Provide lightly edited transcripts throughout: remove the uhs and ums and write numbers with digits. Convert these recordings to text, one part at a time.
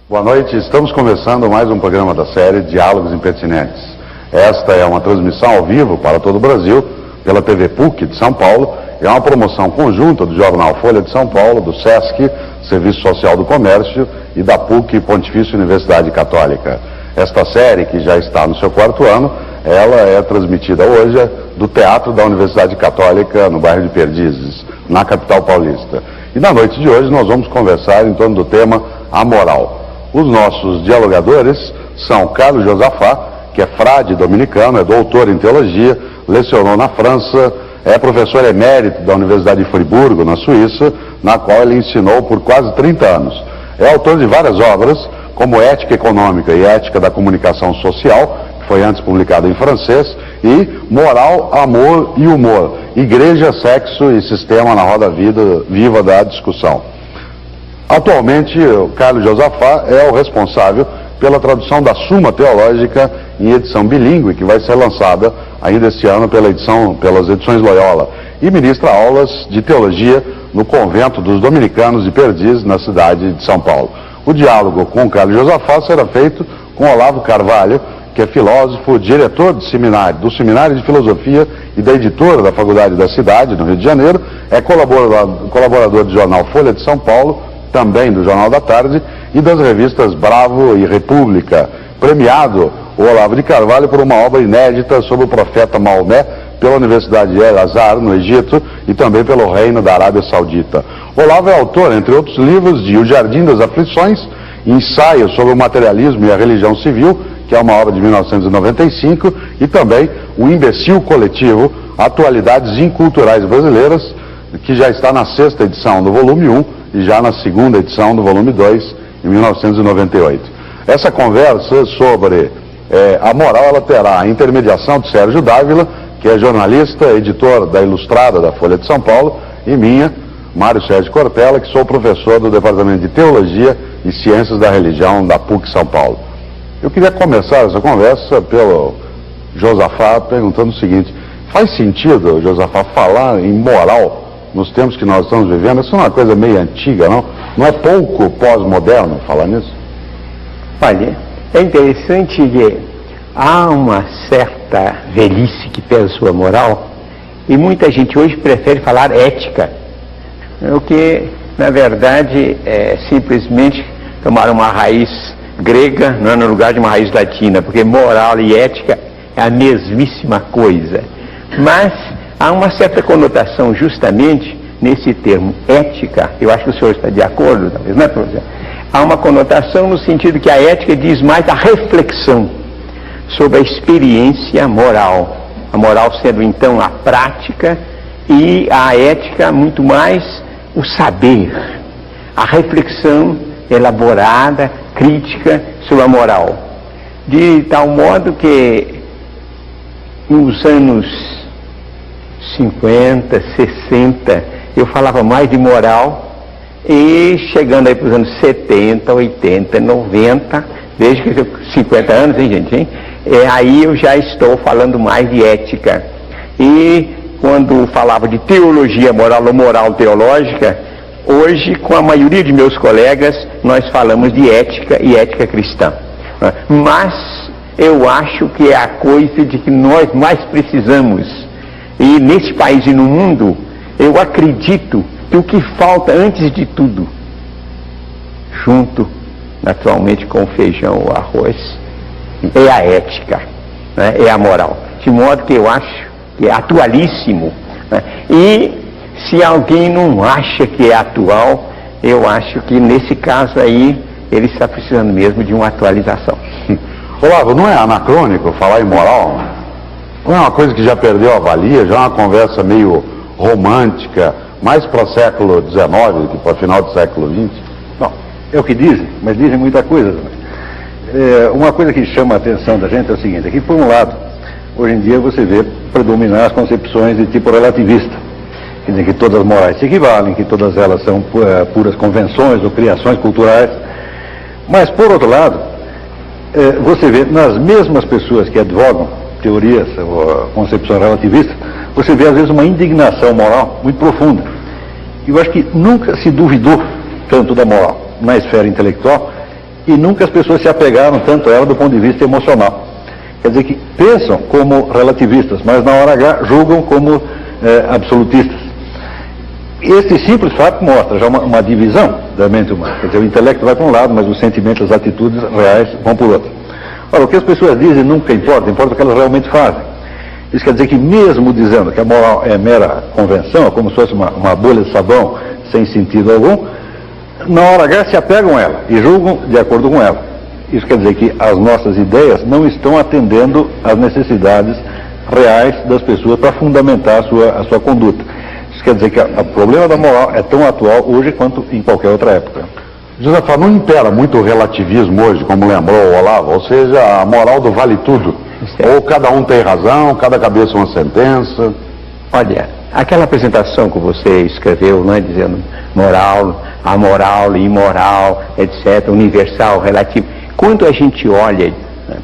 Boa noite, estamos começando mais um programa da série Diálogos Impertinentes. Esta é uma transmissão ao vivo para todo o Brasil, pela TV PUC de São Paulo, é uma promoção conjunta do jornal Folha de São Paulo, do SESC, Serviço Social do Comércio, e da PUC, Pontifícia Universidade Católica. Esta série, que já está no seu 4º ano, ela é transmitida hoje do Teatro da Universidade Católica, no bairro de Perdizes, na capital paulista. E na noite de hoje nós vamos conversar em torno do tema A Moral. Os nossos dialogadores são Carlos Josafá, que é frade dominicano, é doutor em teologia, lecionou na França, é professor emérito da Universidade de Friburgo, na Suíça, na qual ele ensinou por quase 30 anos. É autor de várias obras, como Ética Econômica e Ética da Comunicação Social, que foi antes publicado em francês, e Moral, Amor e Humor, Igreja, Sexo e Sistema na Roda Viva da Discussão. Atualmente, o Carlos Josafá é o responsável pela tradução da Suma Teológica em edição bilíngue, que vai ser lançada ainda este ano pelas edições Loyola, e ministra aulas de teologia no convento dos dominicanos de Perdizes, na cidade de São Paulo. O diálogo com o Carlos Josafá será feito com Olavo Carvalho, que é filósofo, diretor do Seminário de Filosofia e da editora da Faculdade da Cidade, no Rio de Janeiro, é colaborador do jornal Folha de São Paulo, também do Jornal da Tarde, e das revistas Bravo e República. Premiado o Olavo de Carvalho por uma obra inédita sobre o profeta Maomé pela Universidade de El-Azhar, no Egito, e também pelo Reino da Arábia Saudita. Olavo é autor, entre outros livros, de O Jardim das Aflições, Ensaio sobre o Materialismo e a Religião Civil, que é uma obra de 1995, e também O Imbecil Coletivo, Atualidades Inculturais Brasileiras, que já está na 6ª edição do volume 1, e já na 2ª edição do volume 2, em 1998. Essa conversa sobre a moral, ela terá a intermediação de Sérgio Dávila, que é jornalista, editor da Ilustrada da Folha de São Paulo, e minha, Mário Sérgio Cortella, que sou professor do Departamento de Teologia e Ciências da Religião da PUC São Paulo. Eu queria começar essa conversa pelo Josafá perguntando o seguinte: faz sentido, Josafá, falar em moral nos tempos que nós estamos vivendo? Isso não é uma coisa meio antiga, não? Não é pouco pós-moderno falar nisso? Olha, é interessante que há uma certa velhice que pesa sua moral, e muita gente hoje prefere falar ética, o que, na verdade, é simplesmente tomar uma raiz grega no lugar de uma raiz latina, porque moral e ética é a mesmíssima coisa. Mas há uma certa conotação justamente nesse termo ética. Eu acho que o senhor está de acordo, talvez, não é, professor? Há uma conotação no sentido que a ética diz mais a reflexão sobre a experiência moral. A moral sendo então a prática, e a ética muito mais o saber, a reflexão elaborada, crítica sobre a moral. De tal modo que nos anos 50, 60, eu falava mais de moral, e chegando aí para os anos 70, 80, 90, desde que eu 50 anos, hein, gente? Hein? Aí eu já estou falando mais de ética. E quando falava de teologia moral ou moral teológica, hoje, com a maioria de meus colegas, nós falamos de ética e ética cristã. Mas eu acho que é a coisa de que nós mais precisamos. E nesse país e no mundo, eu acredito que o que falta antes de tudo, junto naturalmente com o feijão ou arroz, é a ética, né? É a moral. De modo que eu acho que é atualíssimo, né? E se alguém não acha que é atual, eu acho que nesse caso aí ele está precisando mesmo de uma atualização. Olavo, não é anacrônico falar em moral? Não é uma coisa que já perdeu a valia, já é uma conversa meio romântica, mais para o século XIX do que para o final do século XX? Não, é o que dizem, mas dizem muita coisa. Uma coisa que chama a atenção da gente é o seguinte: é que, por um lado, hoje em dia você vê predominar as concepções de tipo relativista, quer dizer que todas as morais se equivalem, que todas elas são puras convenções ou criações culturais. Mas, por outro lado, você vê nas mesmas pessoas que advogam teorias ou concepções relativistas, você vê às vezes uma indignação moral muito profunda. Eu acho que nunca se duvidou tanto da moral na esfera intelectual e nunca as pessoas se apegaram tanto a ela do ponto de vista emocional. Quer dizer que pensam como relativistas, mas na hora H julgam como absolutistas. Esse simples fato mostra já uma divisão da mente humana. Quer dizer, o intelecto vai para um lado, mas os sentimentos, as atitudes reais vão para o outro. Ora, o que as pessoas dizem nunca importa, importa o que elas realmente fazem. Isso quer dizer que mesmo dizendo que a moral é mera convenção, é como se fosse uma bolha de sabão sem sentido algum, na hora H se apegam a ela e julgam de acordo com ela. Isso quer dizer que as nossas ideias não estão atendendo às necessidades reais das pessoas para fundamentar a sua conduta. Isso quer dizer que o problema da moral é tão atual hoje quanto em qualquer outra época. Josafá, não impera muito o relativismo hoje, como lembrou o Olavo, ou seja, a moral do vale tudo. Ou cada um tem razão, cada cabeça uma sentença. Olha, aquela apresentação que você escreveu, não é, dizendo amoral, imoral, etc., universal, relativo. Quando a gente olha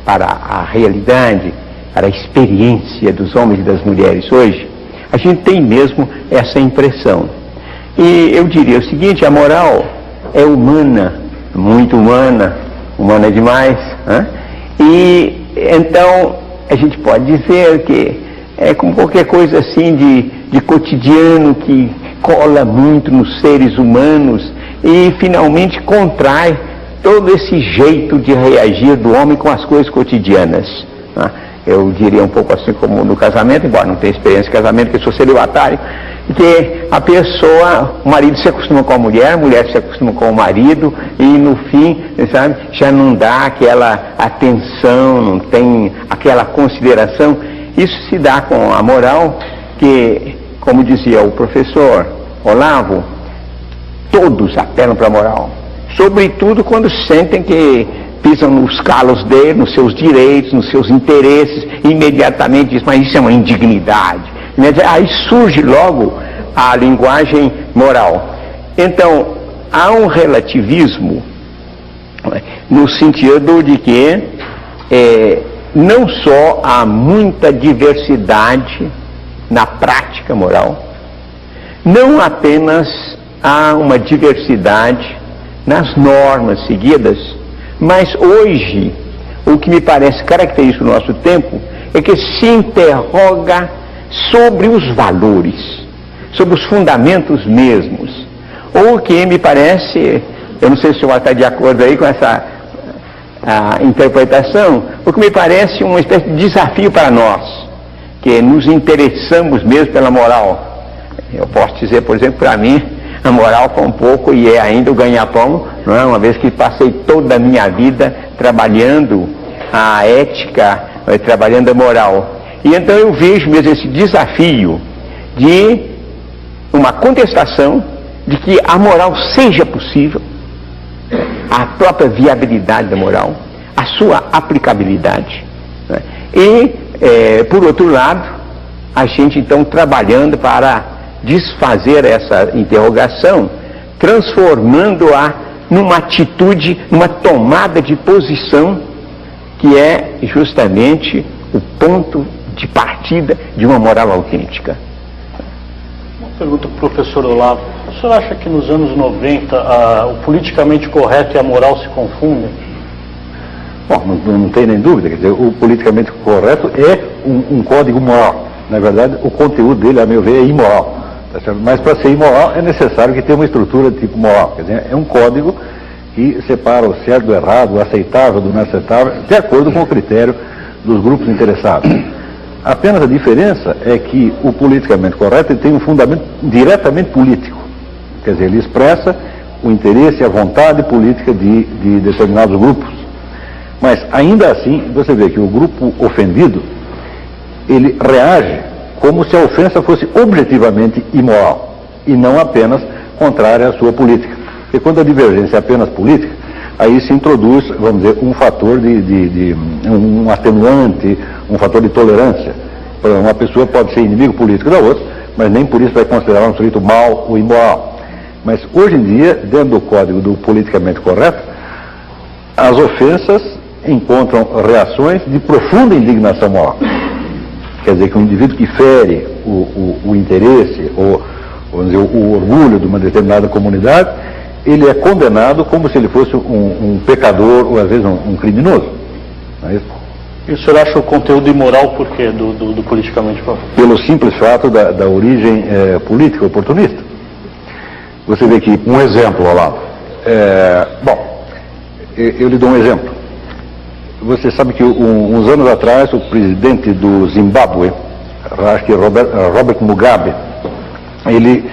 para a realidade, para a experiência dos homens e das mulheres hoje, a gente tem mesmo essa impressão. E eu diria o seguinte: a moral é humana, muito humana demais, né? E então a gente pode dizer que é como qualquer coisa assim de cotidiano que cola muito nos seres humanos e finalmente contrai todo esse jeito de reagir do homem com as coisas cotidianas, né? Eu diria um pouco assim como no casamento, embora não tenha experiência de casamento, que sou celibatário, que a pessoa, o marido se acostuma com a mulher se acostuma com o marido, e no fim, sabe, já não dá aquela atenção, não tem aquela consideração. Isso se dá com a moral, que, como dizia o professor Olavo, todos apelam para a moral, sobretudo quando sentem que pisam nos calos dele, nos seus direitos, nos seus interesses, e imediatamente diz, mas isso é uma indignidade. Aí surge logo a linguagem moral. Então, há um relativismo no sentido de que não só há muita diversidade na prática moral, não apenas há uma diversidade nas normas seguidas, mas hoje, o que me parece característico do nosso tempo é que se interroga sobre os valores, sobre os fundamentos mesmos. Ou o que me parece, eu não sei se o senhor está de acordo aí com essa interpretação, o que me parece uma espécie de desafio para nós, que nos interessamos mesmo pela moral. Eu posso dizer, por exemplo, para mim, a moral foi um pouco, e é ainda o ganha-pão, não é? Uma vez que passei toda a minha vida trabalhando a ética, trabalhando a moral. E então eu vejo mesmo esse desafio de uma contestação de que a moral seja possível, a própria viabilidade da moral, a sua aplicabilidade, né? E, por outro lado, a gente então trabalhando para desfazer essa interrogação, transformando-a numa atitude, numa tomada de posição que é justamente o ponto de partida de uma moral autêntica. Uma pergunta para o professor Olavo. O senhor acha que nos anos 90 o politicamente correto e a moral se confundem? Bom, não tem nem dúvida. Quer dizer, o politicamente correto é um código moral. Na verdade, o conteúdo dele, a meu ver, é imoral. Tá certo? Mas para ser imoral é necessário que tenha uma estrutura de tipo moral. Quer dizer, é um código que separa o certo do errado, o aceitável do não aceitável, de acordo com o critério dos grupos interessados. Apenas a diferença é que o politicamente correto ele tem um fundamento diretamente político. Quer dizer, ele expressa o interesse e a vontade política de determinados grupos. Mas, ainda assim, você vê que o grupo ofendido, ele reage como se a ofensa fosse objetivamente imoral, e não apenas contrária à sua política. Porque quando a divergência é apenas política, aí se introduz, vamos dizer, um fator um atenuante, um fator de tolerância. Por exemplo, uma pessoa pode ser inimigo político da outra, mas nem por isso vai considerar um sujeito mau ou imoral. Mas hoje em dia, dentro do código do politicamente correto, as ofensas encontram reações de profunda indignação moral. Quer dizer que um indivíduo que fere o interesse ou vamos dizer, o orgulho de uma determinada comunidade, ele é condenado como se ele fosse um pecador ou às vezes um criminoso. Não é isso? E o senhor acha o conteúdo imoral por quê, do politicamente correto? Pelo simples fato da origem política, oportunista. Você vê que... Um exemplo, Olavo. Bom, eu lhe dou um exemplo. Você sabe que uns anos atrás o presidente do Zimbábue, acho que Robert Mugabe, ele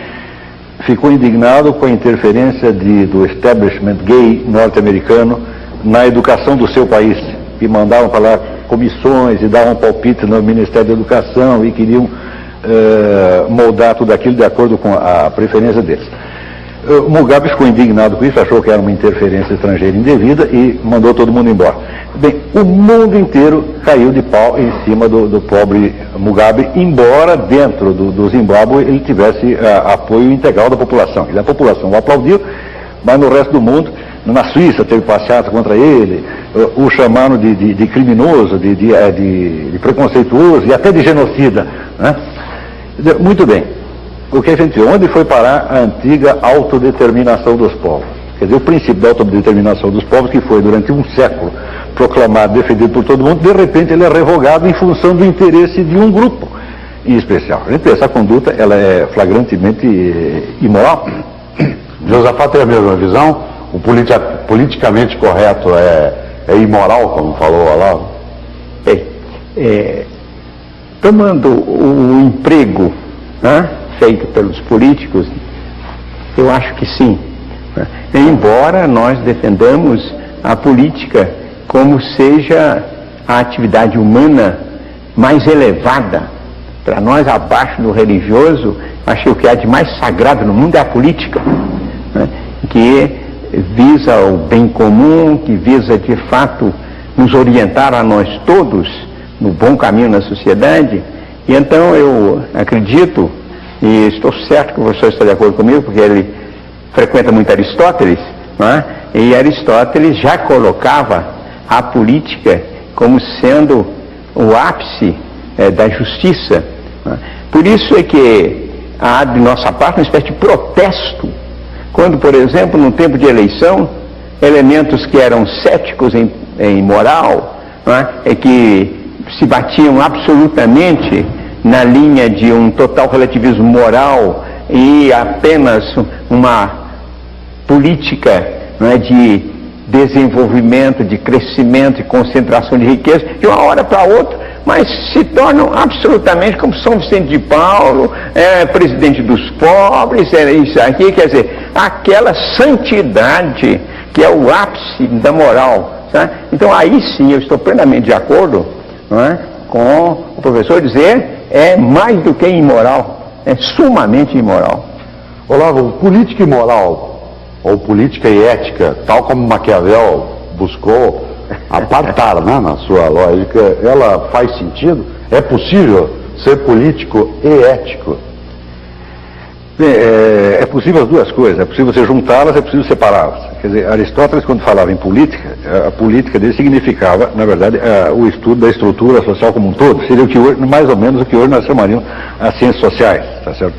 ficou indignado com a interferência do establishment gay norte-americano na educação do seu país, que mandavam para lá comissões e davam palpite no Ministério da Educação e queriam moldar tudo aquilo de acordo com a preferência deles. Mugabe ficou indignado com isso, achou que era uma interferência estrangeira indevida e mandou todo mundo embora. Bem, o mundo inteiro caiu de pau em cima do pobre Mugabe, embora dentro do Zimbábue ele tivesse apoio integral da população. E a população o aplaudiu, mas no resto do mundo, na Suíça teve passeata contra ele, o chamaram de criminoso, de preconceituoso e até de genocida, né? Muito bem. O que a gente vê, onde foi parar a antiga autodeterminação dos povos? Quer dizer, o princípio da autodeterminação dos povos, que foi durante um século proclamado, defendido por todo mundo, de repente ele é revogado em função do interesse de um grupo em especial. A gente vê, essa conduta, ela é flagrantemente imoral. Josafá tem a mesma visão? O politicamente correto é imoral, como falou o Olavo? Tomando o emprego, né, feito pelos políticos, eu acho que sim. Embora nós defendamos a política como seja a atividade humana mais elevada, para nós abaixo do religioso, acho que o que há de mais sagrado no mundo é a política, né, que visa o bem comum, que visa de fato nos orientar a nós todos no bom caminho na sociedade. E então eu acredito, e estou certo que o professor está de acordo comigo, porque ele frequenta muito Aristóteles, não é? E Aristóteles já colocava a política como sendo o ápice da justiça. Não é? Por isso é que há de nossa parte uma espécie de protesto, quando, por exemplo, no tempo de eleição, elementos que eram céticos em moral, não é? Que se batiam absolutamente na linha de um total relativismo moral e apenas uma política, não é, de desenvolvimento, de crescimento e concentração de riqueza, de uma hora para outra, mas se tornam absolutamente como São Vicente de Paulo, presidente dos pobres, isso aqui, quer dizer, aquela santidade que é o ápice da moral. Tá? Então aí sim eu estou plenamente de acordo, não é, com o professor dizer é mais do que imoral, é sumamente imoral. Olavo, política e moral, ou política e ética, tal como Maquiavel buscou apartar, né, na sua lógica, ela faz sentido? É possível ser político e ético? Bem, é possível as duas coisas, é possível você juntá-las, é possível separá-las. Quer dizer, Aristóteles, quando falava em política, a política dele significava, na verdade, o estudo da estrutura social como um todo. Seria o que hoje, mais ou menos o que hoje nós chamaríamos as ciências sociais, tá certo?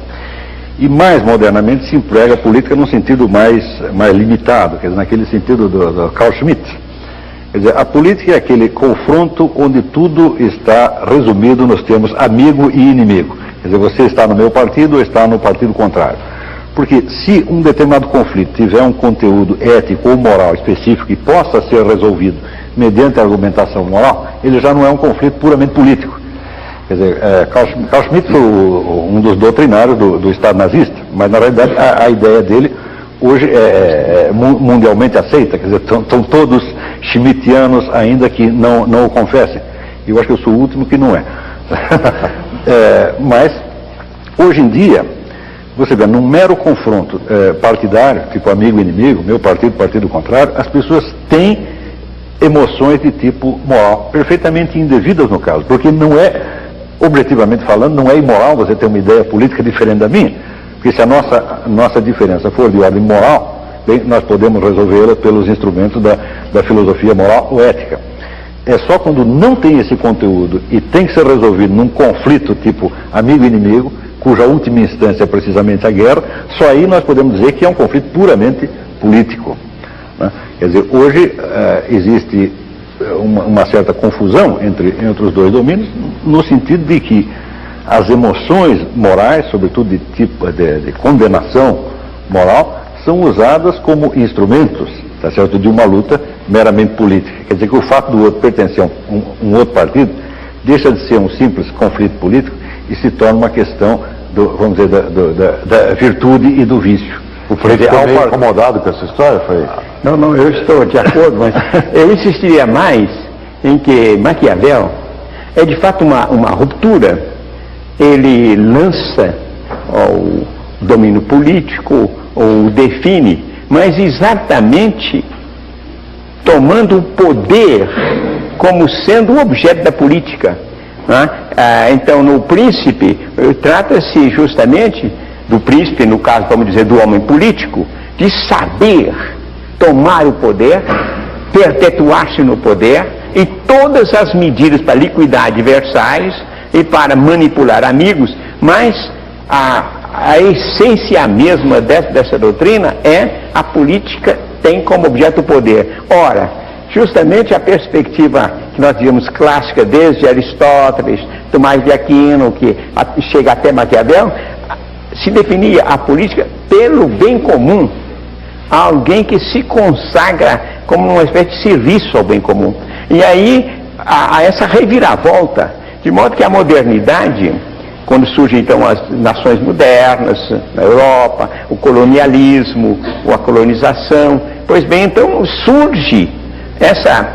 E mais modernamente se emprega a política num sentido mais limitado, quer dizer, naquele sentido do Carl Schmitt. Quer dizer, a política é aquele confronto onde tudo está resumido nos termos amigo e inimigo. Quer dizer, você está no meu partido ou está no partido contrário. Porque se um determinado conflito tiver um conteúdo ético ou moral específico e possa ser resolvido mediante a argumentação moral, ele já não é um conflito puramente político. Quer dizer, Carl Schmitt foi um dos doutrinários do Estado nazista, mas na realidade a ideia dele hoje é mundialmente aceita, quer dizer, estão todos schmittianos ainda que não o confessem. Eu acho que eu sou o último que não é. Mas, hoje em dia, você vê, num mero confronto partidário, tipo amigo e inimigo, meu partido, partido contrário, as pessoas têm emoções de tipo moral, perfeitamente indevidas no caso, porque não é, objetivamente falando, não é imoral você ter uma ideia política diferente da minha, porque se a nossa diferença for de ordem moral, bem, nós podemos resolvê-la pelos instrumentos da filosofia moral ou ética. É só quando não tem esse conteúdo e tem que ser resolvido num conflito tipo amigo e inimigo, cuja última instância é precisamente a guerra, só aí nós podemos dizer que é um conflito puramente político, né? Quer dizer, hoje existe uma certa confusão entre os dois domínios, no sentido de que as emoções morais, sobretudo de tipo de condenação moral, são usadas como instrumentos, tá certo, de uma luta meramente política. Quer dizer que o fato do outro pertencer a um outro partido deixa de ser um simples conflito político e se torna uma questão, vamos dizer, da virtude e do vício. O Freire ficou meio incomodado com essa história, foi? Não, eu estou de acordo, mas eu insistiria mais em que Maquiavel é de fato uma ruptura. Ele lança o domínio político, ou define, mas exatamente tomando o poder como sendo o objeto da política. Né? Então, no Príncipe, trata-se justamente do príncipe, no caso, vamos dizer, do homem político, de saber tomar o poder, perpetuar-se no poder, e todas as medidas para liquidar adversários e para manipular amigos, mas a essência mesma dessa doutrina é a política tem como objeto o poder. Ora, justamente a perspectiva que nós digamos clássica desde Aristóteles, Tomás de Aquino, que chega até Maquiavel, se definia a política pelo bem comum, alguém que se consagra como uma espécie de serviço ao bem comum. E aí há essa reviravolta, de modo que a modernidade, quando surgem então as nações modernas na Europa, o colonialismo, a colonização, pois bem, então surge essa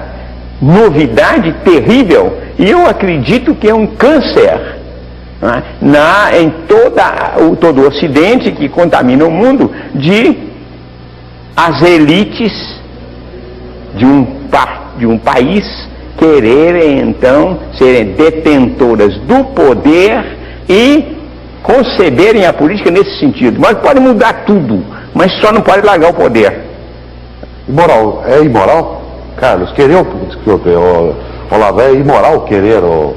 novidade terrível, e eu acredito que é um câncer em todo o Ocidente, que contamina o mundo, de as elites de um país quererem então serem detentoras do poder e conceberem a política nesse sentido. Mas pode mudar tudo, mas só não pode largar o poder. Imoral, é imoral? Carlos, querer Olavo, é imoral querer o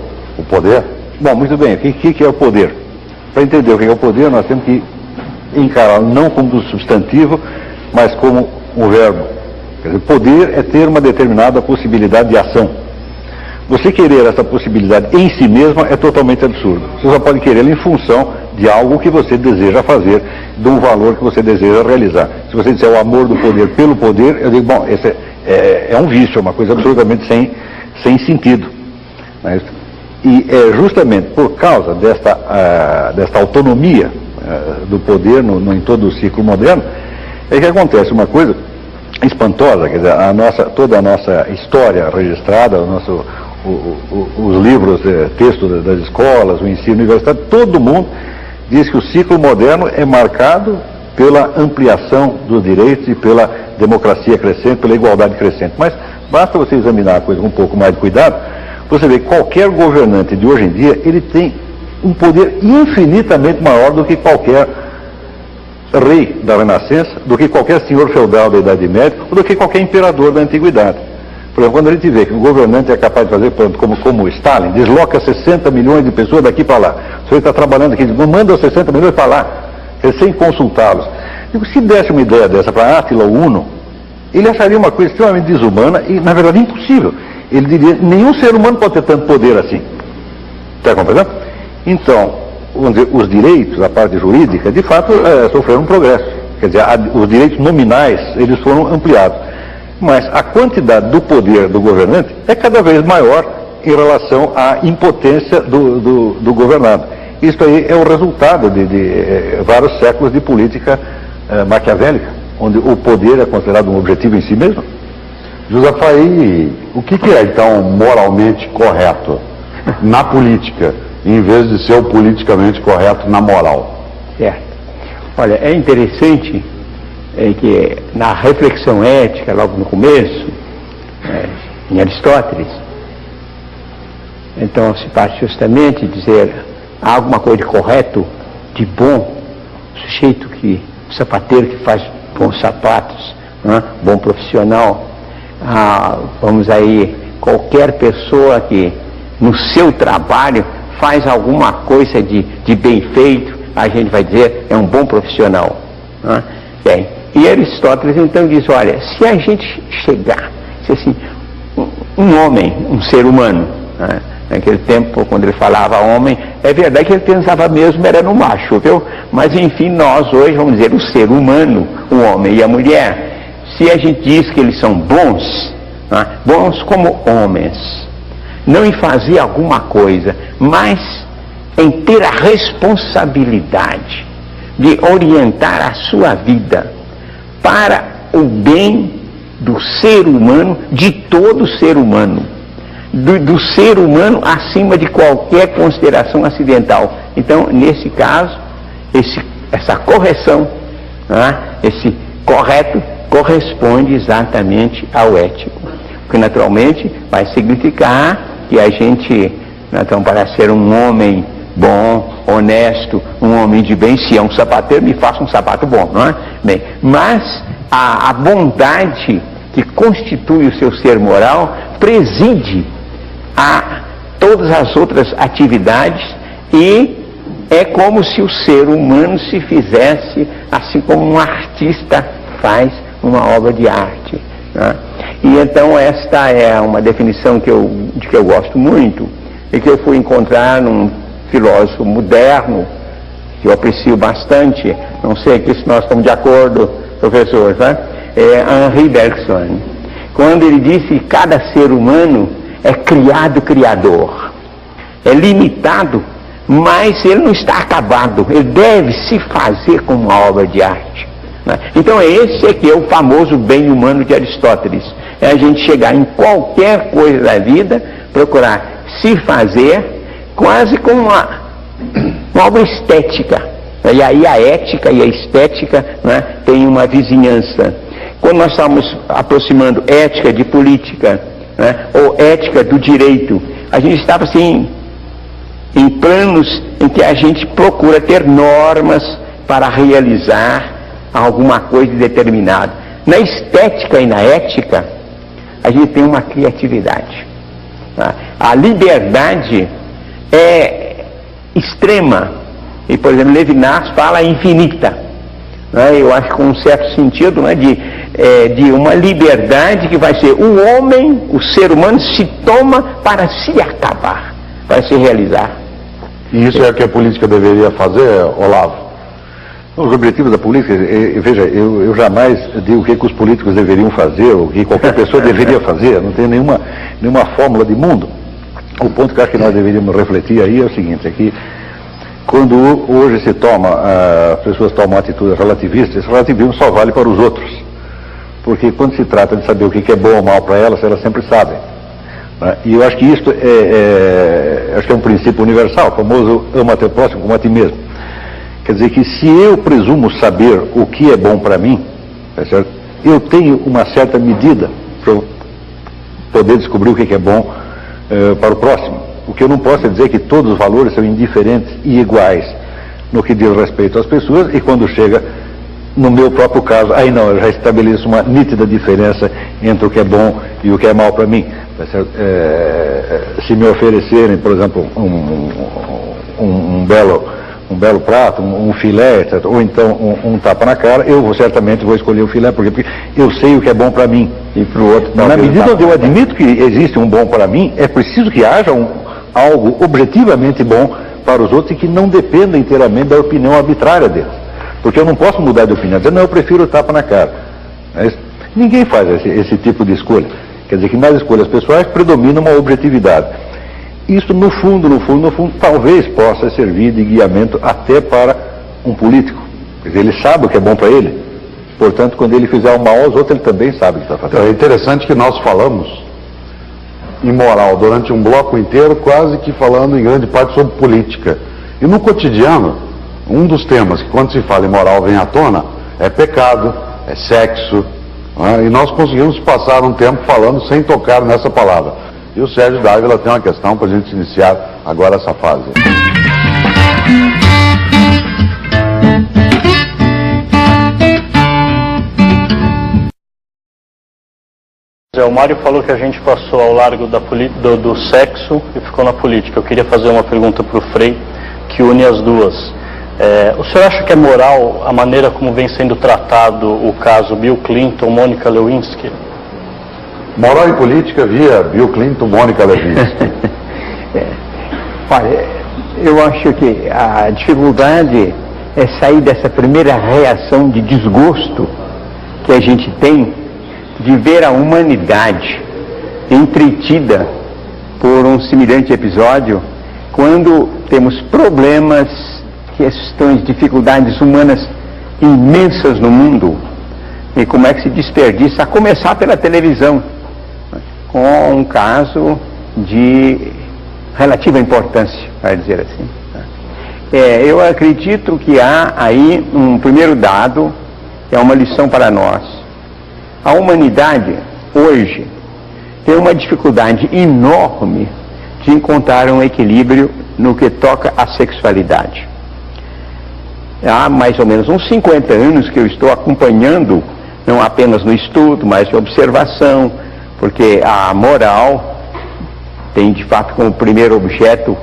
poder? Bom, muito bem, o que é o poder? Para entender o que é o poder, nós temos que encarar não como um substantivo, mas como um verbo. Quer dizer, poder é ter uma determinada possibilidade de ação. Você querer essa possibilidade em si mesma é totalmente absurdo. Você só pode querê-la em função de algo que você deseja fazer, de um valor que você deseja realizar. Se você disser o amor do poder pelo poder, eu digo, bom, esse é um vício, é uma coisa absolutamente sem sentido. Mas, e é justamente por causa desta autonomia do poder em todo o ciclo moderno, é que acontece uma coisa espantosa. Quer dizer, toda a nossa história registrada, os livros, textos das escolas, o ensino universitário, todo mundo diz que o ciclo moderno é marcado pela ampliação dos direitos e pela democracia crescente, pela igualdade crescente. Mas basta você examinar a coisa com um pouco mais de cuidado, você vê que qualquer governante de hoje em dia, ele tem um poder infinitamente maior do que qualquer rei da Renascença, do que qualquer senhor feudal da Idade Média, ou do que qualquer imperador da Antiguidade. Por exemplo, quando a gente vê que um governante é capaz de fazer, como Stalin, desloca 60 milhões de pessoas daqui para lá. O senhor está trabalhando aqui, manda 60 milhões para lá, sem consultá-los. Se desse uma ideia dessa para Átila Uno, ele acharia uma coisa extremamente desumana e, na verdade, impossível. Ele diria, nenhum ser humano pode ter tanto poder assim. Está compreendendo? Então, vamos dizer, os direitos, a parte jurídica, de fato, sofreram um progresso. Quer dizer, os direitos nominais, eles foram ampliados. Mas a quantidade do poder do governante é cada vez maior em relação à impotência do governado. Isso aí é o resultado de vários séculos de política maquiavélica, onde o poder é considerado um objetivo em si mesmo. Josafaí, o que é então moralmente correto na política, em vez de ser o politicamente correto na moral? Certo. Olha, é interessante que na reflexão ética, logo no começo, em Aristóteles, então se parte justamente dizer há alguma coisa de correto, de bom, sujeito sapateiro que faz bons sapatos, bom profissional, vamos aí, qualquer pessoa que no seu trabalho faz alguma coisa de bem feito, a gente vai dizer é um bom profissional. Bem, E Aristóteles então diz, olha, se a gente chegar, se assim, um homem, um ser humano, né? Naquele tempo, quando ele falava homem, é verdade que ele pensava mesmo era no macho, viu? Mas enfim, nós hoje vamos dizer o ser humano, o homem e a mulher, se a gente diz que eles são bons, né? Bons como homens, não em fazer alguma coisa, mas em ter a responsabilidade de orientar a sua vida para o bem do ser humano, de todo ser humano, do ser humano acima de qualquer consideração acidental. Então, nesse caso, essa correção, né, esse correto, corresponde exatamente ao ético, porque naturalmente vai significar que a gente, então, para ser um homem bom, honesto, um homem de bem, se é um sapateiro, me faça um sapato bom, não é? Bem, mas a bondade que constitui o seu ser moral preside a todas as outras atividades e é como se o ser humano se fizesse assim como um artista faz uma obra de arte, né? E então esta é uma definição de que eu gosto muito e que eu fui encontrar num filósofo moderno que eu aprecio bastante, não sei aqui se nós estamos de acordo, professor, né? É Henri Bergson, quando ele disse que cada ser humano é criado criador, é limitado, mas ele não está acabado, ele deve se fazer como uma obra de arte, né? Então esse aqui é o famoso bem humano de Aristóteles, é a gente chegar em qualquer coisa da vida, procurar se fazer quase como uma obra estética, e aí a ética e a estética, né, tem uma vizinhança. Quando nós estamos aproximando ética de política, né, ou ética do direito, a gente estava assim em planos em que a gente procura ter normas para realizar alguma coisa determinada. Na estética e na ética a gente tem uma criatividade, tá? A liberdade é extrema e, por exemplo, Levinas fala infinita, né? Eu acho que com um certo sentido, né, de uma liberdade que vai ser o homem, o ser humano se toma para se acabar, para se realizar. E isso é o que a política deveria fazer, Olavo? Os objetivos da política, veja, eu jamais digo o que os políticos deveriam fazer, ou o que qualquer pessoa deveria fazer, não tem nenhuma fórmula de mundo. O ponto que eu acho que nós deveríamos refletir aí é o seguinte, é que quando hoje as pessoas tomam atitudes relativistas, esse relativismo só vale para os outros. Porque quando se trata de saber o que é bom ou mal para elas sempre sabem. Né? E eu acho que isso acho que é um princípio universal, o famoso ama teu próximo como a ti mesmo. Quer dizer que se eu presumo saber o que é bom para mim, tá certo? Eu tenho uma certa medida para poder descobrir o que é bom para o próximo. O que eu não posso é dizer que todos os valores são indiferentes e iguais no que diz respeito às pessoas, e quando chega no meu próprio caso, aí não, eu já estabeleço uma nítida diferença entre o que é bom e o que é mal para mim. Tá certo? Se me oferecerem, por exemplo, um belo prato, um filé, etc., ou então um tapa na cara, eu certamente vou escolher o filé, porque eu sei o que é bom para mim. E para o outro, na medida onde eu admito que existe um bom para mim, é preciso que haja algo objetivamente bom para os outros e que não dependa inteiramente da opinião arbitrária deles. Porque eu não posso mudar de opinião, dizer, não, eu prefiro o tapa na cara. Ninguém faz esse tipo de escolha. Quer dizer que nas escolhas pessoais predomina uma objetividade. Isso, no fundo, talvez possa servir de guiamento até para um político. Quer dizer, ele sabe o que é bom para ele. Portanto, quando ele fizer o mal aos outros, ele também sabe o que está fazendo. Então, é interessante que nós falamos em moral durante um bloco inteiro, quase que falando em grande parte sobre política. E no cotidiano, um dos temas que quando se fala em moral vem à tona é pecado, é sexo, né? E nós conseguimos passar um tempo falando sem tocar nessa palavra. E o Sérgio Dávila tem uma questão para a gente iniciar agora essa fase. O Mário falou que a gente passou ao largo do sexo e ficou na política. Eu queria fazer uma pergunta para o Frei que une as duas. O senhor acha que é moral a maneira como vem sendo tratado o caso Bill Clinton, Mônica Lewinsky? Moral e política via Bill Clinton, Mônica Lewinsky. Olha, eu acho que a dificuldade é sair dessa primeira reação de desgosto que a gente tem de ver a humanidade entretida por um semelhante episódio, quando temos problemas, questões, dificuldades humanas imensas no mundo, e como é que se desperdiça, a começar pela televisão, com um caso de relativa importância, para dizer assim. Eu acredito que há aí um primeiro dado, que é uma lição para nós. A humanidade, hoje, tem uma dificuldade enorme de encontrar um equilíbrio no que toca à sexualidade. Há mais ou menos uns 50 anos que eu estou acompanhando, não apenas no estudo, mas de observação, porque a moral tem de fato como primeiro objeto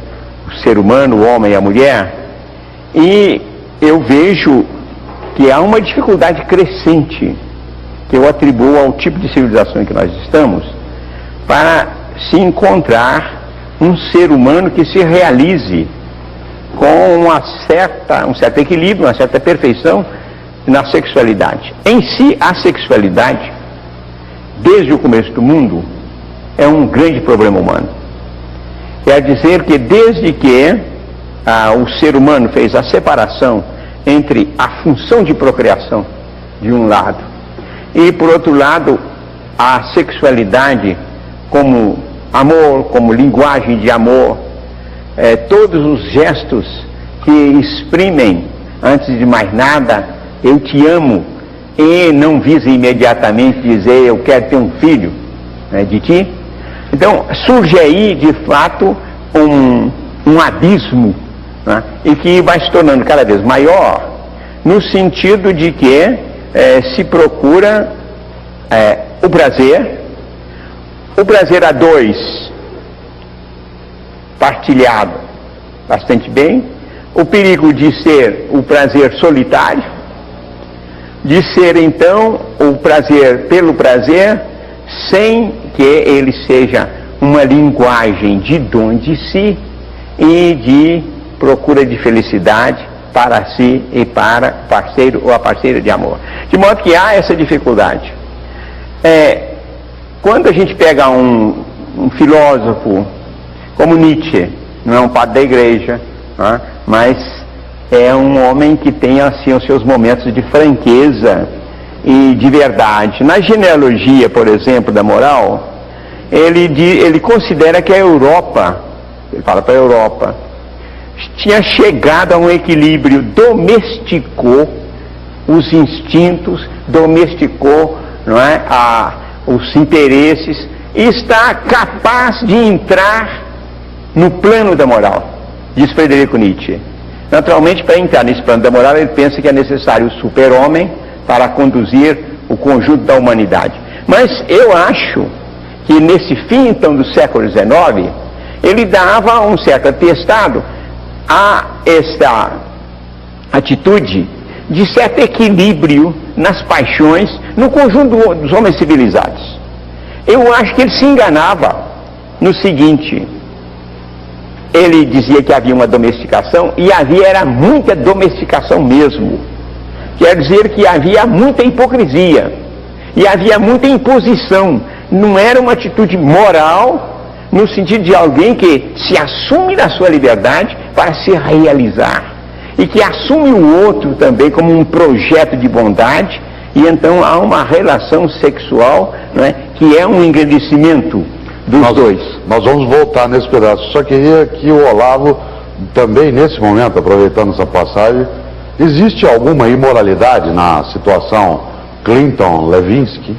o ser humano, o homem e a mulher, e eu vejo que há uma dificuldade crescente que eu atribuo ao tipo de civilização em que nós estamos, para se encontrar um ser humano que se realize com um certo equilíbrio, uma certa perfeição na sexualidade. Em si, a sexualidade, desde o começo do mundo, é um grande problema humano. Quer dizer que desde que o ser humano fez a separação entre a função de procriação, de um lado, e por outro lado, a sexualidade como amor, como linguagem de amor, todos os gestos que exprimem, antes de mais nada, eu te amo, e não visa imediatamente dizer eu quero ter um filho de ti. Então surge aí de fato um abismo, né, e que vai se tornando cada vez maior, no sentido de que se procura o prazer a dois, partilhado bastante bem, o perigo de ser o prazer solitário, de ser então o prazer pelo prazer, sem que ele seja uma linguagem de dom de si e de procura de felicidade para si e para o parceiro ou a parceira de amor. De modo que há essa dificuldade. Quando a gente pega um filósofo como Nietzsche, não é um padre da igreja, né, mas é um homem que tem assim os seus momentos de franqueza e de verdade. Na genealogia, por exemplo, da moral, ele considera que a Europa, ele fala para a Europa, tinha chegado a um equilíbrio, domesticou os instintos, domesticou, não é, os interesses, e está capaz de entrar no plano da moral, diz Frederico Nietzsche. Naturalmente, para entrar nesse plano da moral, ele pensa que é necessário o super-homem para conduzir o conjunto da humanidade. Mas eu acho que nesse fim, então, do século XIX, ele dava um certo atestado a esta atitude de certo equilíbrio nas paixões no conjunto dos homens civilizados. Eu acho que ele se enganava no seguinte: ele dizia que havia uma domesticação, e era muita domesticação mesmo. Quer dizer que havia muita hipocrisia e havia muita imposição. Não era uma atitude moral, no sentido de alguém que se assume da sua liberdade para se realizar, e que assume o outro também como um projeto de bondade, e então há uma relação sexual, não é, que é um engrandecimento dos dois. Nós vamos voltar nesse pedaço. Só queria que o Olavo, também nesse momento, aproveitando essa passagem, existe alguma imoralidade na situação Clinton-Lewinsky?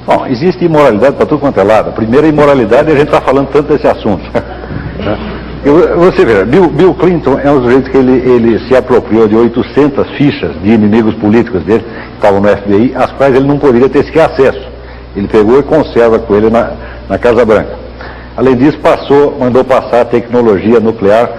Bom, existe imoralidade para tudo quanto é lado. A primeira imoralidade é a gente estar falando tanto desse assunto. Você vê, Bill Clinton é um sujeito que ele se apropriou de 800 fichas de inimigos políticos dele, que estavam no FBI, às quais ele não poderia ter sequer acesso. Ele pegou e conserva com ele na Casa Branca. Além disso, mandou passar a tecnologia nuclear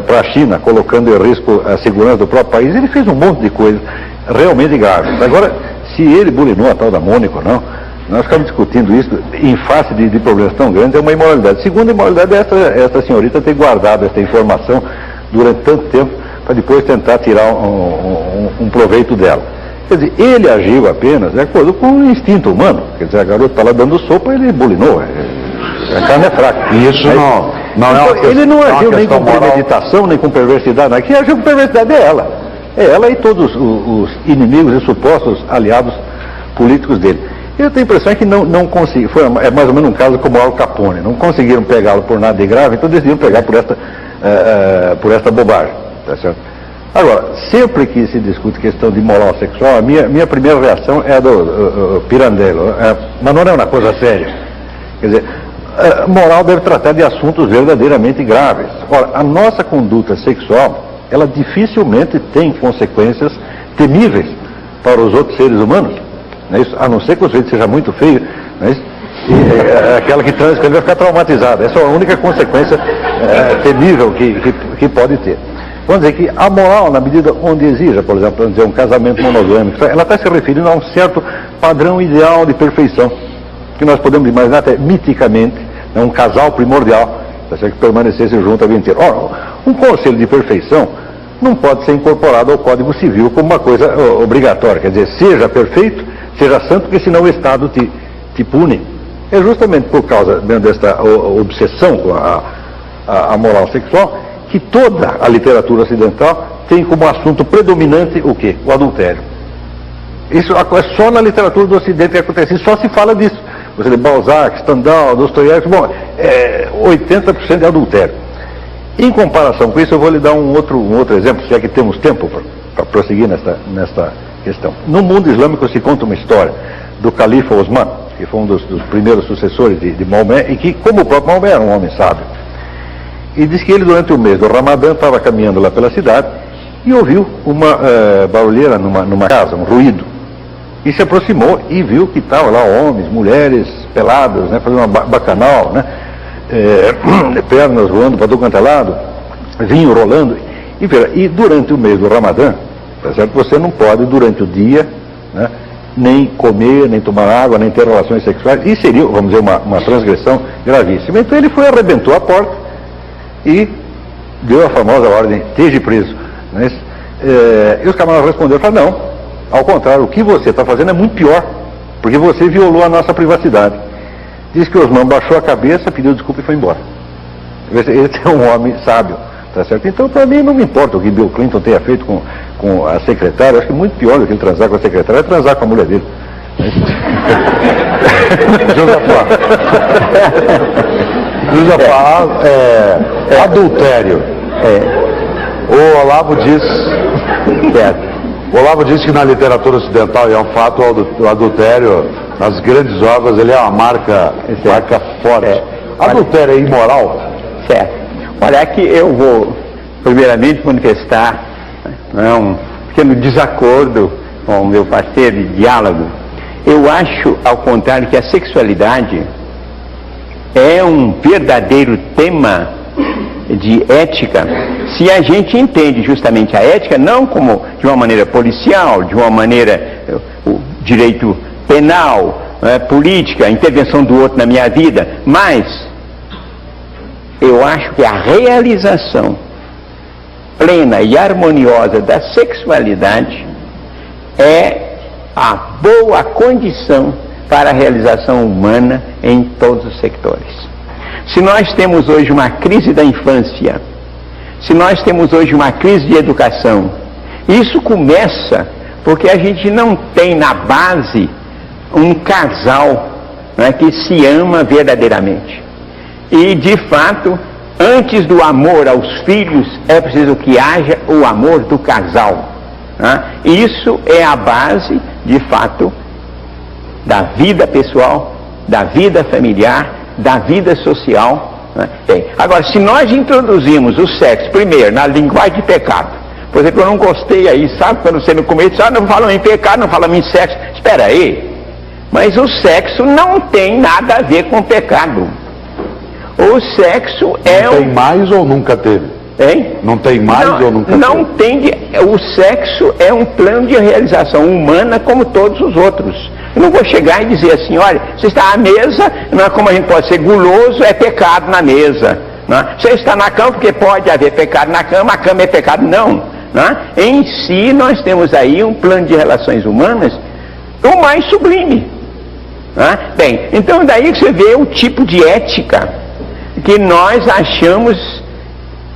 para a China, colocando em risco a segurança do próprio país. Ele fez um monte de coisas realmente graves. Agora, se ele bulinou a tal da Mônica ou não, nós ficamos discutindo isso em face de problemas tão grandes, é uma imoralidade. Segunda imoralidade é essa senhorita ter guardado essa informação durante tanto tempo para depois tentar tirar um proveito dela. Quer dizer, ele agiu apenas de acordo com o instinto humano. Quer dizer, a garota está lá dando sopa, ele bulinou. A carne é fraca. E isso não é uma questão. Ele não agiu nem com moral. premeditação, nem com perversidade. Quem agiu com perversidade é ela. É ela e todos os inimigos e supostos aliados políticos dele. Eu tenho a impressão que não conseguiram, é mais ou menos um caso como o Al Capone, não conseguiram pegá-lo por nada de grave, então decidiram pegar por esta bobagem, tá certo? Agora, sempre que se discute questão de moral sexual, a minha primeira reação é a do Pirandello, mas não é uma coisa séria. Quer dizer, moral deve tratar de assuntos verdadeiramente graves. Ora, a nossa conduta sexual, ela dificilmente tem consequências temíveis para os outros seres humanos. Não é isso? A não ser que o sujeito seja muito feio, não é isso? E aquela que transa com ele vai ficar traumatizada. Essa é a única consequência temível que pode ter. Vamos dizer que a moral, na medida onde exija, por exemplo, vamos dizer, um casamento monogâmico, ela está se referindo a um certo padrão ideal de perfeição, que nós podemos imaginar até miticamente, um casal primordial, que permanecesse junto a vida inteira. Ora, um conselho de perfeição não pode ser incorporado ao Código Civil como uma coisa obrigatória. Quer dizer, seja perfeito, seja santo, porque senão o Estado te pune. É justamente por causa desta obsessão com a moral sexual que toda a literatura ocidental tem como assunto predominante o quê? O adultério. Isso é só na literatura do Ocidente que acontece, só se fala disso. Você lê Balzac, Stendhal, Dostoiévski, bom, 80% de adultério. Em comparação com isso, eu vou lhe dar um outro exemplo, se é que temos tempo para prosseguir nesta questão. No mundo islâmico se conta uma história do califa Osman, que foi um dos primeiros sucessores de Maomé, e que, como o próprio Maomé, era um homem sábio. E diz que ele, durante o mês do Ramadã, estava caminhando lá pela cidade e ouviu uma barulheira numa casa, um ruído. E se aproximou e viu que estavam lá homens, mulheres, peladas, né, fazendo uma bacanal, né, pernas voando para todo quanto é lado, vinho rolando. E durante o mês do Ramadã, tá certo? Você não pode, durante o dia, né, nem comer, nem tomar água, nem ter relações sexuais. E seria, vamos dizer, uma transgressão gravíssima. Então ele foi, arrebentou a porta e deu a famosa ordem, esteja preso. Né? E os camaradas responderam, falaram, não, ao contrário, o que você está fazendo é muito pior, porque você violou a nossa privacidade. Diz que Osman baixou a cabeça, pediu desculpa e foi embora. Esse é um homem sábio, tá certo? Então, para mim, não me importa o que Bill Clinton tenha feito com a secretária. Acho que muito pior do que ele transar com a secretária é transar com a mulher dele. Josafá, adultério. O Olavo diz que na literatura ocidental, e é um fato, o adultério nas grandes obras ele é uma marca forte. Adultério é imoral? Certo. Olha, aqui eu vou primeiramente manifestar um pequeno desacordo com o meu parceiro de diálogo. Eu acho, ao contrário, que a sexualidade é um verdadeiro tema de ética, se a gente entende justamente a ética não como de uma maneira policial, de uma maneira o direito penal, política, a intervenção do outro na minha vida, mas eu acho que a realização plena e harmoniosa da sexualidade é a boa condição para a realização humana em todos os sectores. Se nós temos hoje uma crise da infância, se nós temos hoje uma crise de educação, isso começa porque a gente não tem na base um casal, né, que se ama verdadeiramente. E, de fato, antes do amor aos filhos, é preciso que haja o amor do casal. Né? Isso é a base, de fato, da vida pessoal, da vida familiar, da vida social. Né? Bem, agora, se nós introduzimos o sexo, primeiro, na linguagem de pecado, por exemplo, eu não gostei aí, sabe, quando você no começo diz, não falam em pecado, não falam em sexo. Espera aí, mas o sexo não tem nada a ver com pecado. O sexo é Tem mais ou nunca teve? Hein? Não tem mais ou nunca não teve? tem. O sexo é um plano de realização humana como todos os outros. Eu não vou chegar e dizer assim, olha, você está à mesa, não é como a gente pode ser guloso, é pecado na mesa. Não é? Você está na cama porque pode haver pecado na cama, a cama é pecado. Não. Não é? Em si nós temos aí um plano de relações humanas o mais sublime. Não é? Bem, então daí que você vê o tipo de ética que nós achamos